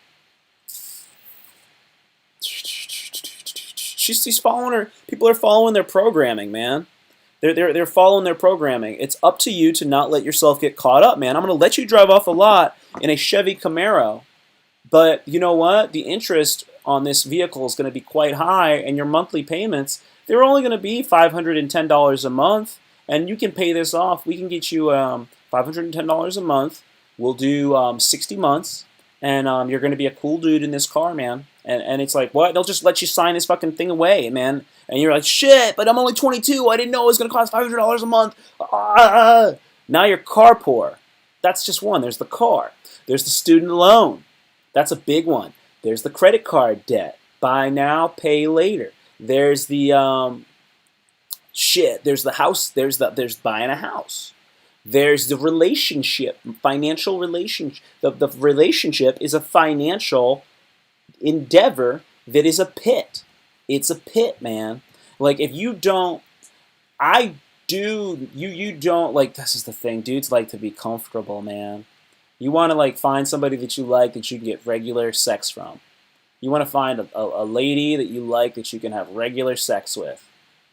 She's following her. People are following their programming, man. They're following their programming. It's up to you to not let yourself get caught up, man. I'm going to let you drive off the lot in a Chevy Camaro. But you know what? The interest on this vehicle is going to be quite high, and your monthly payments, they're only going to be $510 a month. And you can pay this off. We can get you $510 a month. We'll do 60 months. And you're going to be a cool dude in this car, man. And it's like, what? They'll just let you sign this fucking thing away, man. And you're like, shit, but I'm only 22. I didn't know it was going to cost $500 a month. Now you're car poor. That's just one. There's the car. There's the student loan. That's a big one. There's the credit card debt. Buy now, pay later. There's the, There's the house. There's buying a house. There's the relationship, financial relationship. The relationship is a financial endeavor that is a pit. It's a pit, man. Like, if you don't, you don't, like, this is the thing. Dudes like to be comfortable, man. You want to, like, find somebody that you like that you can get regular sex from. You want to find a lady that you like that you can have regular sex with.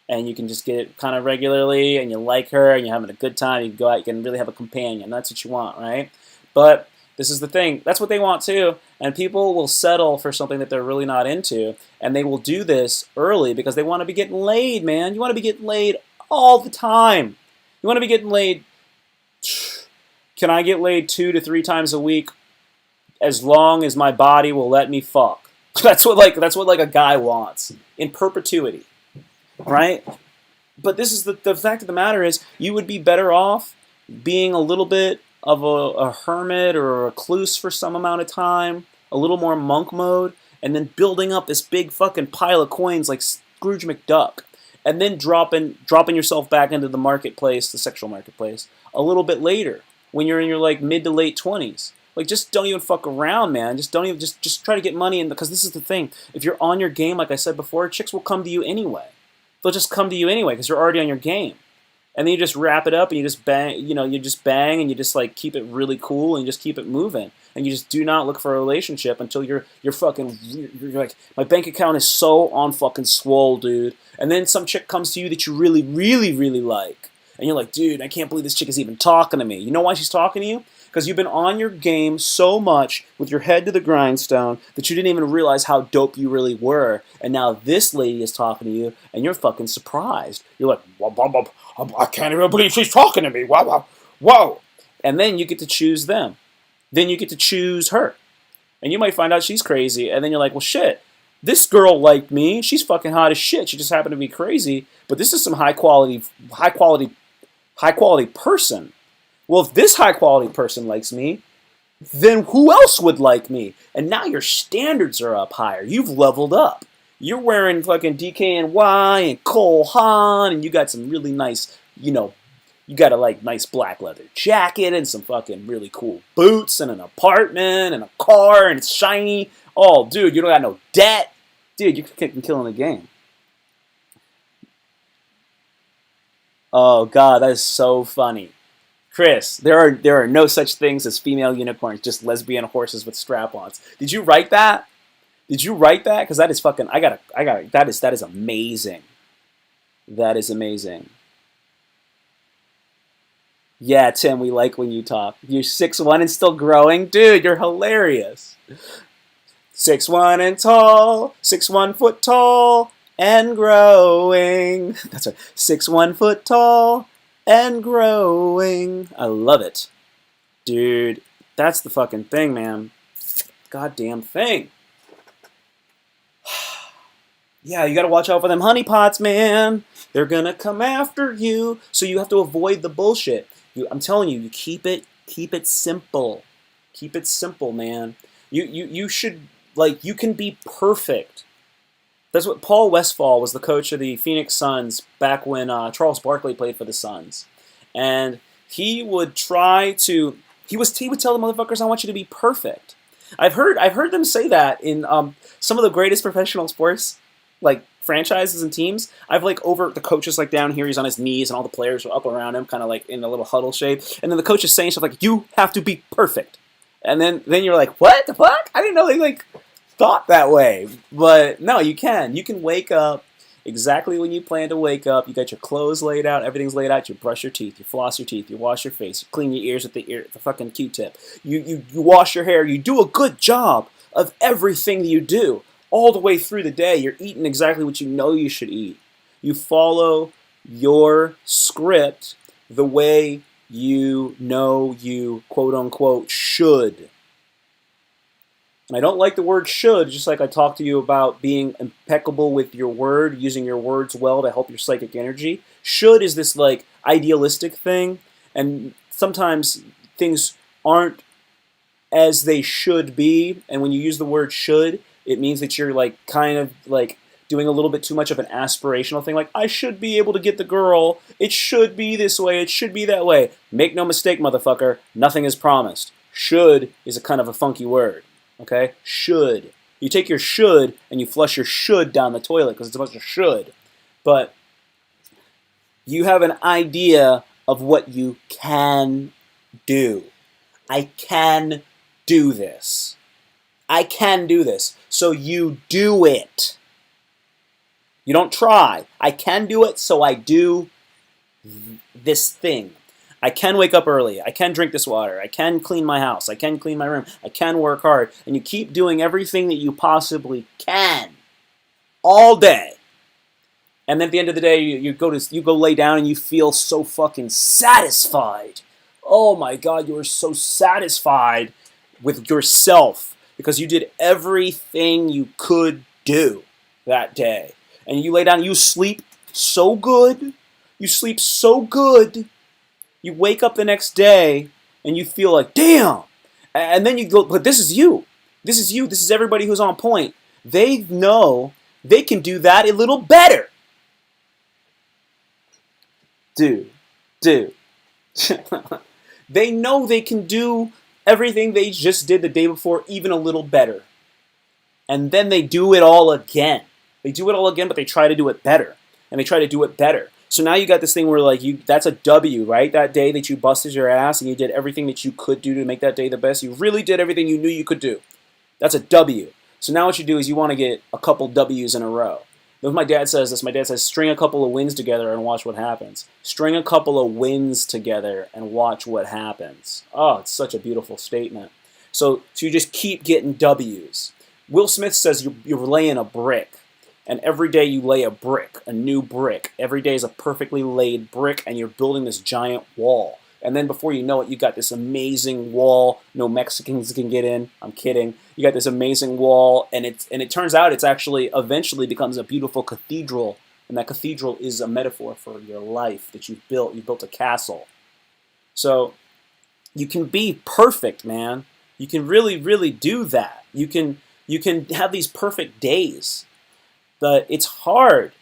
And you can just get it kind of regularly, and you like her, and you're having a good time. You can go out, you can really have a companion. That's what you want, right? But this is the thing. That's what they want too. And people will settle for something that they're really not into. And they will do this early because they want to be getting laid, man. You want to be getting laid all the time. You want to be getting laid. Can I get laid 2 to 3 times a week as long as my body will let me fuck? That's what a guy wants in perpetuity. Right? But this is the fact of the matter is, you would be better off being a little bit of a hermit or a recluse for some amount of time, a little more monk mode, and then building up this big fucking pile of coins like Scrooge McDuck, and then dropping yourself back into the marketplace, the sexual marketplace, a little bit later. when you're in your like mid to late 20s. Like, just don't even fuck around, man. Just don't even just try to get money in, because this is the thing. If you're on your game, like I said before, chicks will come to you anyway. They'll just come to you anyway because you're already on your game. And then you just wrap it up and you just bang, you just bang and you just like keep it really cool and you just keep it moving. And you just do not look for a relationship until you're like, my bank account is so on fucking swole, dude. And then some chick comes to you that you really, really, really like. And you're like, dude, I can't believe this chick is even talking to me. You know why she's talking to you? Because you've been on your game so much with your head to the grindstone that you didn't even realize how dope you really were. And now this lady is talking to you, and you're fucking surprised. You're like, whoa, I can't even believe she's talking to me. Whoa. And then you get to choose them. Then you get to choose her. And you might find out she's crazy, and then you're like, well, shit. This girl liked me. She's fucking hot as shit. She just happened to be crazy. But this is some high quality person. Well, if this high-quality person likes me, then who else would like me? And now your standards are up higher. You've leveled up. You're wearing fucking DKNY and Cole Haan, and you got some really nice, you got a like nice black leather jacket and some fucking really cool boots and an apartment and a car and it's shiny. Oh, dude, you don't got no debt. Dude, you're killing the game. Oh, God, that is so funny. Chris, there are no such things as female unicorns, just lesbian horses with strap-ons. Did you write that? Did you write that? Because that is fucking. That is amazing. That is amazing. Yeah, Tim, we like when you talk. You're 6'1" and still growing, dude. You're hilarious. 6'1" and tall, 6'1" foot tall and growing. That's right. 6'1" foot tall. And growing. I love it. Dude, that's the fucking thing, man. Goddamn thing. Yeah, you gotta watch out for them honeypots, man. They're gonna come after you. So you have to avoid the bullshit. I'm telling you, you keep it simple. Keep it simple, man. You should, like, you can be perfect. That's what Paul Westphal was, the coach of the Phoenix Suns back when Charles Barkley played for the Suns. And he would try to, he would tell the motherfuckers, I want you to be perfect. I've heard them say that in some of the greatest professional sports, like franchises and teams. I've like over the coaches like down here, he's on his knees and all the players are up around him, kind of like in a little huddle shape. And then the coach is saying stuff like, you have to be perfect. And then you're like, what the fuck? I didn't know they like thought that way. But no, you can wake up exactly when you plan to wake up. You got your clothes laid out, everything's laid out. You brush your teeth, you floss your teeth, you wash your face, you clean your ears with the fucking Q-tip. You wash your hair. You do a good job of everything that you do all the way through the day. You're eating exactly what you know you should eat. You follow your script the way you know you quote unquote should. And I don't like the word should, just like I talked to you about being impeccable with your word, using your words well to help your psychic energy. Should is this like idealistic thing, and sometimes things aren't as they should be, and when you use the word should, it means that you're like kind of like doing a little bit too much of an aspirational thing, like I should be able to get the girl, it should be this way, it should be that way. Make no mistake, motherfucker, nothing is promised. Should is a kind of a funky word. Okay? Should. You take your should and you flush your should down the toilet because it's a bunch of should. But you have an idea of what you can do. I can do this. I can do this. So you do it. You don't try. I can do it, so I do this thing. I can wake up early. I can drink this water. I can clean my house. I can clean my room. I can work hard. And you keep doing everything that you possibly can all day. And then at the end of the day, you go lay down and you feel so fucking satisfied. Oh my God, you are so satisfied with yourself because you did everything you could do that day. And you lay down and you sleep so good. You sleep so good. You wake up the next day and you feel like, damn. And then you go, but this is you. This is you. This is everybody who's on point. They know they can do that a little better. Dude. They know they can do everything they just did the day before even a little better. And then they do it all again. They do it all again, but they try to do it better. And they try to do it better. So now you got this thing where like that's a W, right? That day that you busted your ass and you did everything that you could do to make that day the best. You really did everything you knew you could do. That's a W. So now what you do is you want to get a couple W's in a row. My dad says this. My dad says, string a couple of wins together and watch what happens. String a couple of wins together and watch what happens. Oh, it's such a beautiful statement. So you just keep getting W's. Will Smith says you're laying a brick. And every day you lay a brick, a new brick. Every day is a perfectly laid brick, and you're building this giant wall. And then before you know it, you got this amazing wall. No Mexicans can get in. I'm kidding. You got this amazing wall, and it turns out it's actually eventually becomes a beautiful cathedral. And that cathedral is a metaphor for your life that you've built. You built a castle. So you can be perfect, man. You can really, really do that. You can have these perfect days. But it's hard.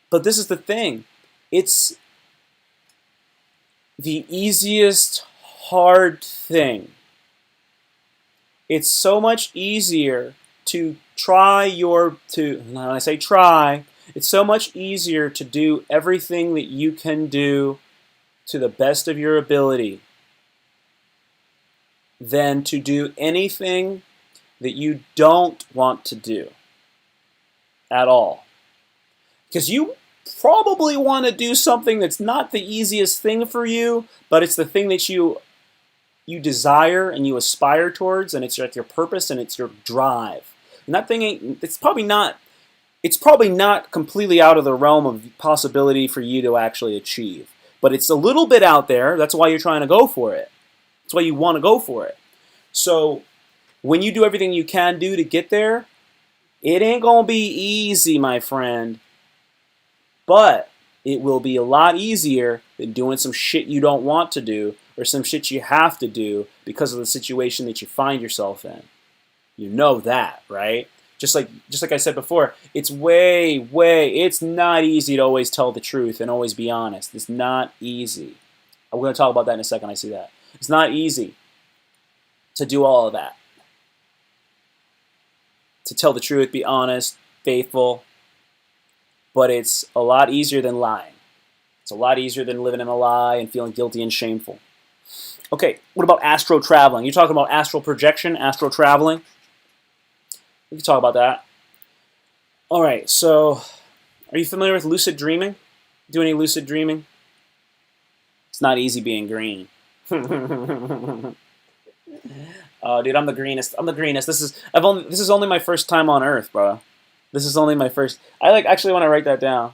But this is the thing. It's the easiest hard thing. It's so much easier to when I say try, it's so much easier to do everything that you can do to the best of your ability than to do anything that you don't want to do at all. Because you probably want to do something that's not the easiest thing for you, but it's the thing that you desire and you aspire towards, and it's like your purpose and it's your drive. And that thing it's probably not completely out of the realm of possibility for you to actually achieve. But it's a little bit out there. That's why you're trying to go for it. That's why you want to go for it. So when you do everything you can do to get there, it ain't going to be easy, my friend. But it will be a lot easier than doing some shit you don't want to do or some shit you have to do because of the situation that you find yourself in. You know that, right? Just like I said before, it's it's not easy to always tell the truth and always be honest. It's not easy. I'm going to talk about that in a second. I see that. It's not easy to do all of that. To tell the truth, be honest, faithful. But it's a lot easier than lying. It's a lot easier than living in a lie and feeling guilty and shameful. Okay, what about astral traveling? You're talking about astral projection, astral traveling? We can talk about that. All right, so are you familiar with lucid dreaming? Do any lucid dreaming? It's not easy being green. Oh, dude, I'm the greenest. I'm the greenest. This is only my first time on Earth, bro. This is only my first. Actually want to write that down.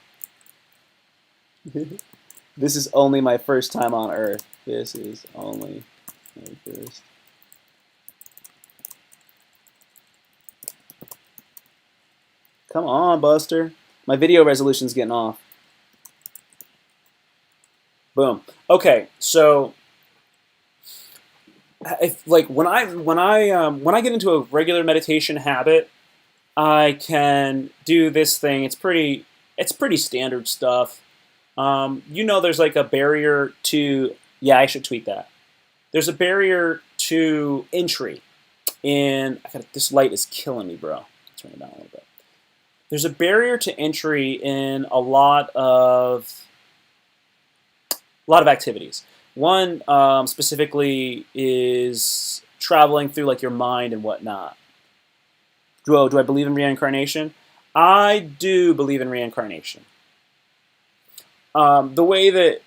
This is only my first time on Earth. This is only my first. Come on, Buster. My video resolution's getting off. Boom. Okay, so when I get into a regular meditation habit, I can do this thing. It's pretty standard stuff. There's like a barrier to. Yeah, I should tweet that. There's a barrier to entry in. This light is killing me, bro. Turn it down a little bit. There's a barrier to entry in a lot of activities. One specifically is traveling through like your mind and whatnot. Do I believe in reincarnation? I do believe in reincarnation. The way that,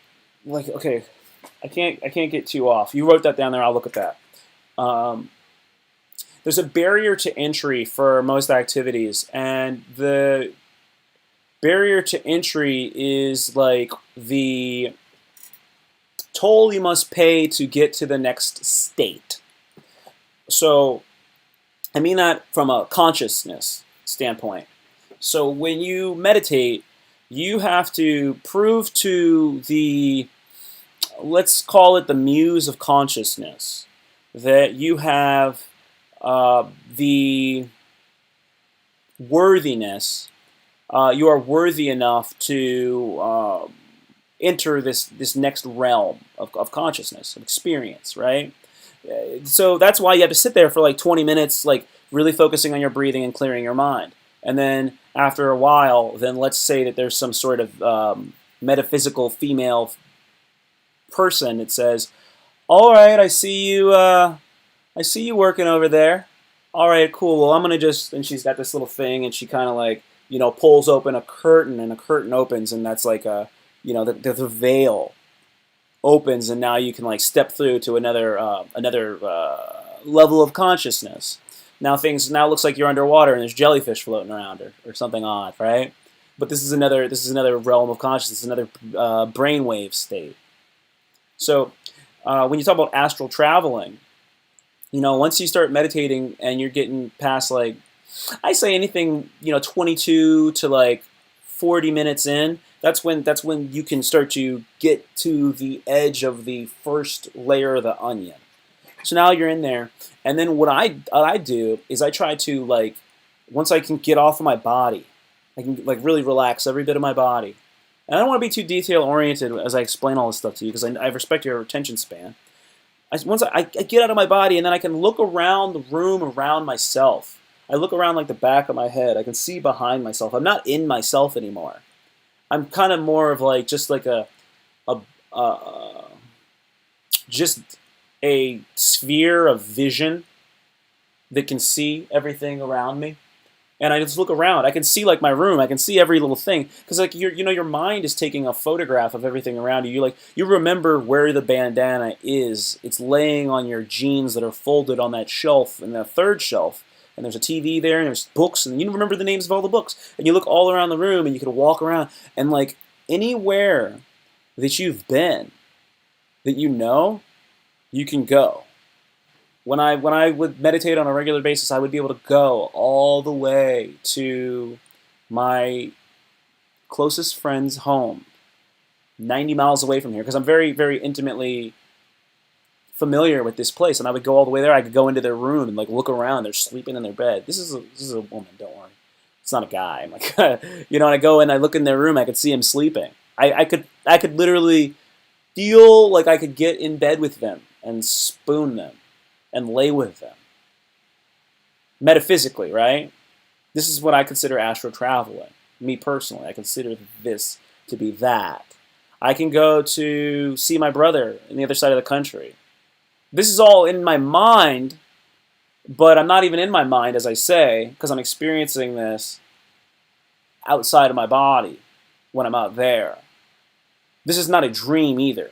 okay, I can't get too off. You wrote that down there. I'll look at that. There's a barrier to entry for most activities, and the barrier to entry is like the toll you must pay to get to the next state. So I mean that from a consciousness standpoint. So when you meditate, you have to prove to the, let's call it the muse of consciousness, that you have the worthiness, you are worthy enough to enter this next realm of consciousness, of experience, right? So that's why you have to sit there for like 20 minutes, like really focusing on your breathing and clearing your mind. And then after a while, then let's say that there's some sort of metaphysical female person that says, "All right, I see you. I see you working over there. All right, cool. Well, I'm gonna just." And she's got this little thing, and she kind of like pulls open a curtain, and a curtain opens, and that's like a the veil opens, and now you can like step through to another level of consciousness. Now it looks like you're underwater and there's jellyfish floating around or something odd, right? But this is another realm of consciousness, another brainwave state. So when you talk about astral traveling, once you start meditating and you're getting past like, I say anything 22 to like 40 minutes in, that's when you can start to get to the edge of the first layer of the onion. So now you're in there, and then what I do is I try to like, once I can get off of my body, I can like really relax every bit of my body. And I don't want to be too detail oriented as I explain all this stuff to you because I respect your attention span. Once I get out of my body, and then I can look around the room around myself. I look around like the back of my head. I can see behind myself. I'm not in myself anymore. I'm kind of more of like just like just a sphere of vision that can see everything around me. And I just look around. I can see like my room. I can see every little thing because like your mind is taking a photograph of everything around you. You remember where the bandana is. It's laying on your jeans that are folded on that shelf, in the third shelf. And there's a TV there, and there's books, and you remember the names of all the books. And you look all around the room, and you can walk around, and like anywhere that you've been, that you can go. When I would meditate on a regular basis, I would be able to go all the way to my closest friend's home, 90 miles away from here, because I'm very, very intimately familiar with this place, and I would go all the way there. I could go into their room and like look around. They're sleeping in their bed. This is a woman. Don't worry, it's not a guy. I'm like, and I go and I look in their room. I could see him sleeping. I could literally feel like I could get in bed with them and spoon them and lay with them. Metaphysically, right? This is what I consider astral traveling. Me personally, I consider this to be that. I can go to see my brother on the other side of the country. This is all in my mind, but I'm not even in my mind, as I say, because I'm experiencing this outside of my body when I'm out there. This is not a dream either.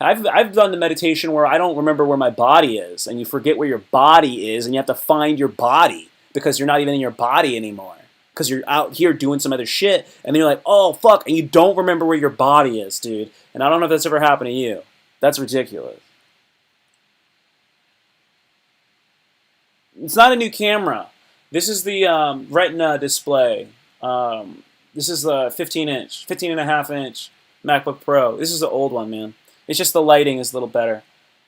I've done the meditation where I don't remember where my body is, and you forget where your body is, and you have to find your body because you're not even in your body anymore because you're out here doing some other shit, and then you're like, oh, fuck, and you don't remember where your body is, dude. And I don't know if that's ever happened to you. That's ridiculous. It's not a new camera. This is the Retina display. This is the 15 and a half inch MacBook Pro. This is the old one, man. It's just the lighting is a little better.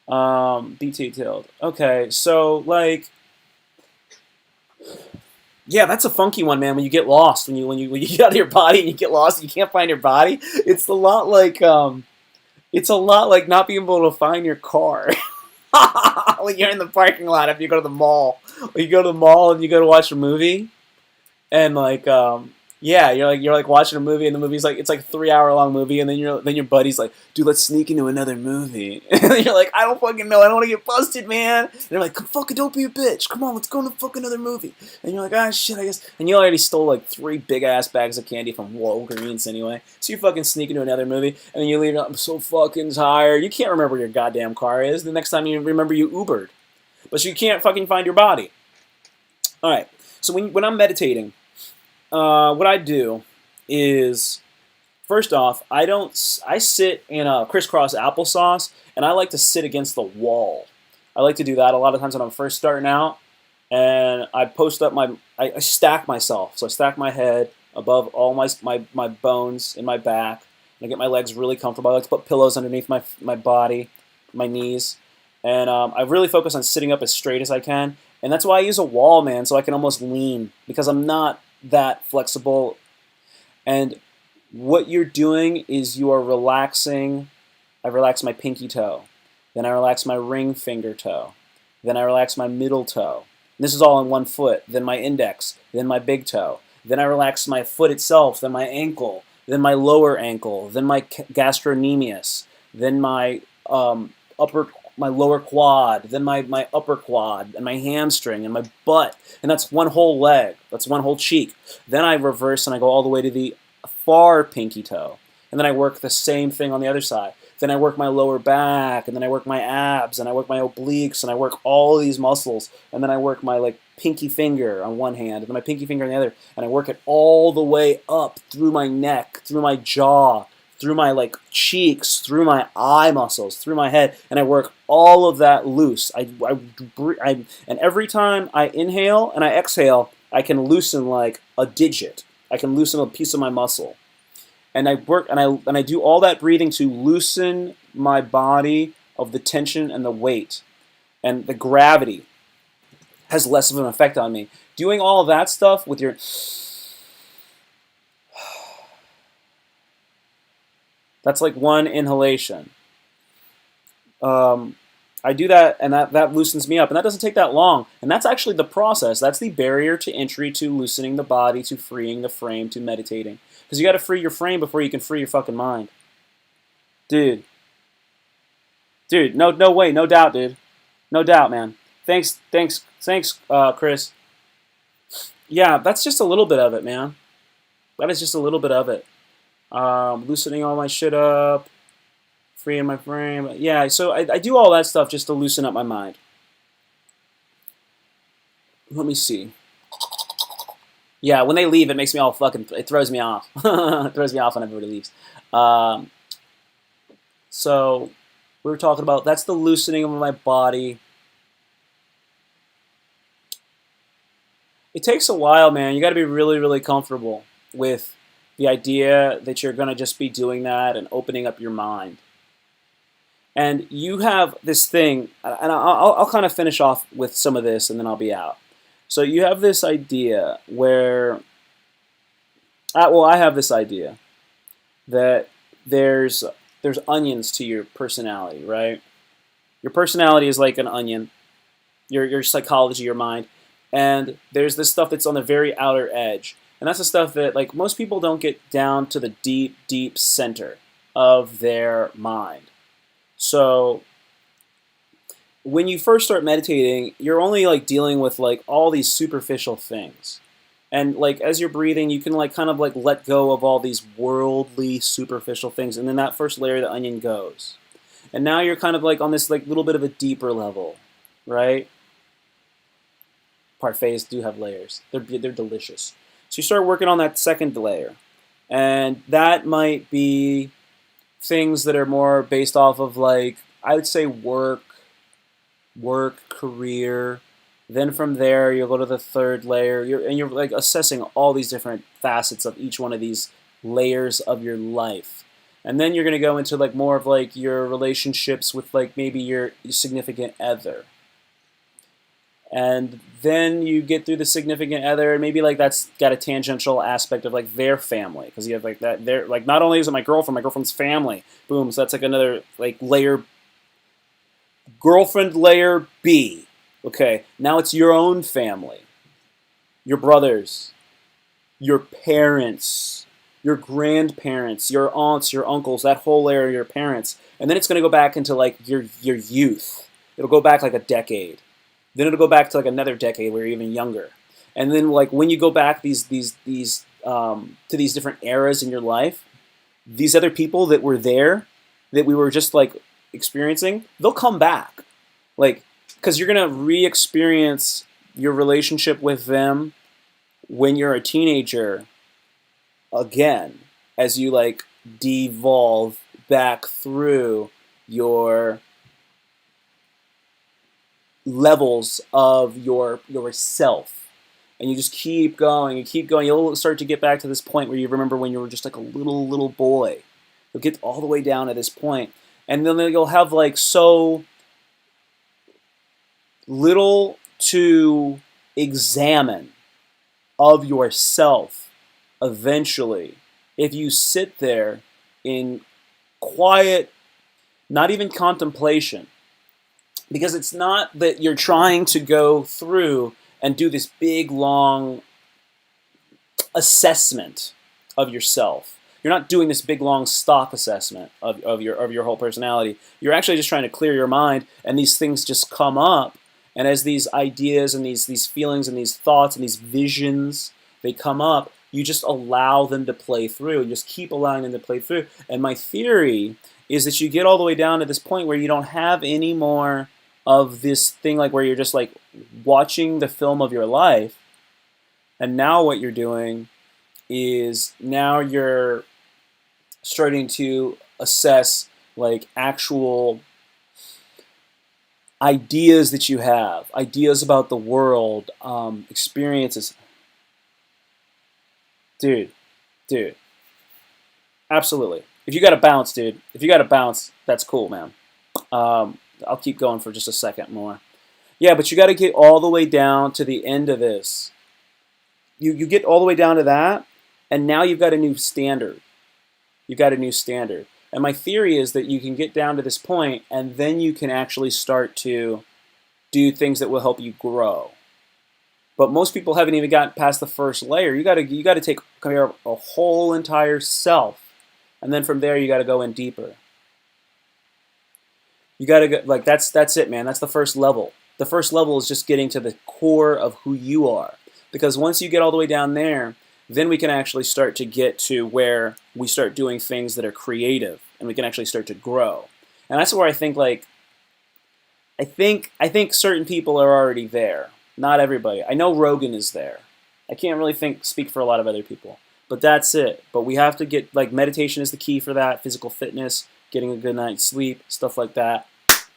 Detailed. Okay, so like, yeah, that's a funky one, man. When you get lost, when you get out of your body and you get lost, and you can't find your body. It's a lot like not being able to find your car. When you're in the parking lot, if you go to the mall, or you go to the mall and you go to watch a movie, and like yeah, you're like watching a movie, and the movie's like, it's like a 3-hour long movie, and then your buddy's like, dude, let's sneak into another movie. And you're like, I don't fucking know, I don't want to get busted, man. And they're like, fucking don't be a bitch, come on, let's go to fucking another movie. And you're like, ah, shit, I guess. And you already stole like 3 big ass bags of candy from Walgreens anyway. So you fucking sneak into another movie, and then you leave. I'm so fucking tired. You can't remember where your goddamn car is. The next time you remember, you Ubered, but you can't fucking find your body. All right. So when I'm meditating, what I do is, first off, I sit in a crisscross applesauce, and I like to sit against the wall. I like to do that a lot of times when I'm first starting out, and I post up I stack myself. So I stack my head above all my bones in my back, and I get my legs really comfortable. I like to put pillows underneath my body, my knees, and I really focus on sitting up as straight as I can. And that's why I use a wall, man, so I can almost lean, because I'm not that flexible. And what you're doing is you are relaxing. I relax my pinky toe. Then I relax my ring finger toe. Then I relax my middle toe. And this is all on one foot. Then my index. Then my big toe. Then I relax my foot itself. Then my ankle. Then my lower ankle. Then my gastrocnemius. Then my my lower quad. Then my upper quad. And my hamstring. And my butt. And that's one whole leg. That's one whole cheek. Then I reverse and I go all the way to the far pinky toe. And then I work the same thing on the other side. Then I work my lower back, and then I work my abs, and I work my obliques, and I work all these muscles, and then I work my like pinky finger on one hand, and then my pinky finger on the other, and I work it all the way up through my neck, through my jaw, through my like cheeks, through my eye muscles, through my head, and I work all of that loose. And every time I inhale and I exhale, I can loosen like a digit. I can loosen a piece of my muscle. And I work and I do all that breathing to loosen my body of the tension and the weight, and the gravity has less of an effect on me. Doing all of that stuff with your that's like one inhalation. I do that, and that loosens me up, and that doesn't take that long. And that's actually the process. That's the barrier to entry to loosening the body, to freeing the frame, to meditating. Because you got to free your frame before you can free your fucking mind. Dude, no way, no doubt, dude. No doubt, man. Thanks, Chris. Yeah, that's just a little bit of it, man. That is just a little bit of it. Loosening all my shit up, freeing my frame. Yeah, so I do all that stuff just to loosen up my mind. Let me see. Yeah, when they leave, it makes me all fucking. It throws me off. It throws me off when everybody leaves. So we were talking about that's the loosening of my body. It takes a while, man. You got to be really, really comfortable with the idea that you're gonna just be doing that and opening up your mind. And you have this thing, and I'll kind of finish off with some of this, and then I'll be out. So you have this idea where, well, I have this idea that there's onions to your personality, right? Your personality is like an onion, your psychology, your mind, and there's this stuff that's on the very outer edge, and that's the stuff that like most people don't get down to the deep, deep center of their mind. So when you first start meditating, you're only like dealing with like all these superficial things. And like as you're breathing, you can like kind of like let go of all these worldly superficial things, and then that first layer of the onion goes. And now you're kind of like on this like little bit of a deeper level, right? Parfaits do have layers. They're delicious. So you start working on that second layer. And that might be things that are more based off of like, I would say work, career. Then from there, you'll go to the third layer, and you're like assessing all these different facets of each one of these layers of your life. And then you're going to go into like more of like your relationships with like maybe your significant other. And then you get through the significant other, and maybe like that's got a tangential aspect of like their family, because you have like that. They're like not only is it my girlfriend's family. Boom, so that's like another like layer. Girlfriend layer B. Okay, now it's your own family, your brothers, your parents, your grandparents, your aunts, your uncles, that whole layer of your parents, and then it's going to go back into like your youth. It'll go back like a decade. Then it'll go back to like another decade where you're even younger. And then like when you go back to these different eras in your life, these other people that were there, that we were just like experiencing, they'll come back. Like, because you're going to re-experience your relationship with them when you're a teenager again, as you like devolve back through your levels of yourself, and you just keep going and keep going. You'll start to get back to this point where you remember when you were just like a little boy. You'll get all the way down to this point, and then you'll have like so little to examine of yourself eventually if you sit there in quiet, not even contemplation, because it's not that you're trying to go through and do this big, long assessment of yourself. You're not doing this big, long stock assessment of your whole personality. You're actually just trying to clear your mind, and these things just come up. And as these ideas and these feelings and these thoughts and these visions, they come up, you just allow them to play through. You just keep allowing them to play through. And my theory is that you get all the way down to this point where you don't have any more of this thing like where you're just like watching the film of your life. And now what you're doing is now you're starting to assess like actual ideas that you have, ideas about the world, experiences. Dude, absolutely. If you got to bounce, dude, if you got to bounce, that's cool, man. I'll keep going for just a second more. Yeah, but you got to get all the way down to the end of this. You get all the way down to that, and now you've got a new standard. You've got a new standard. And my theory is that you can get down to this point, and then you can actually start to do things that will help you grow. But most people haven't even gotten past the first layer. You got to take care of a whole entire self, and then from there you got to go in deeper. You got to go like that's it, man. That's the first level. The first level is just getting to the core of who you are. Because once you get all the way down there, then we can actually start to get to where we start doing things that are creative, and we can actually start to grow. And that's where I think like I think certain people are already there. Not everybody. I know Rogan is there. I can't really speak for a lot of other people. But that's it. But we have to get like meditation is the key for that, physical fitness, getting a good night's sleep, stuff like that.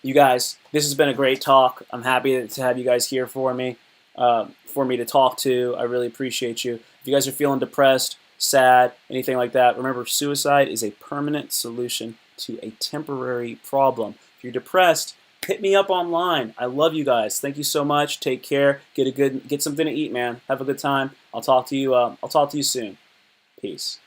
You guys, this has been a great talk. I'm happy to have you guys here for me to talk to. I really appreciate you. If you guys are feeling depressed, sad, anything like that, remember suicide is a permanent solution to a temporary problem. If you're depressed, hit me up online. I love you guys. Thank you so much. Take care. Get something to eat, man. Have a good time. I'll talk to you soon. Peace.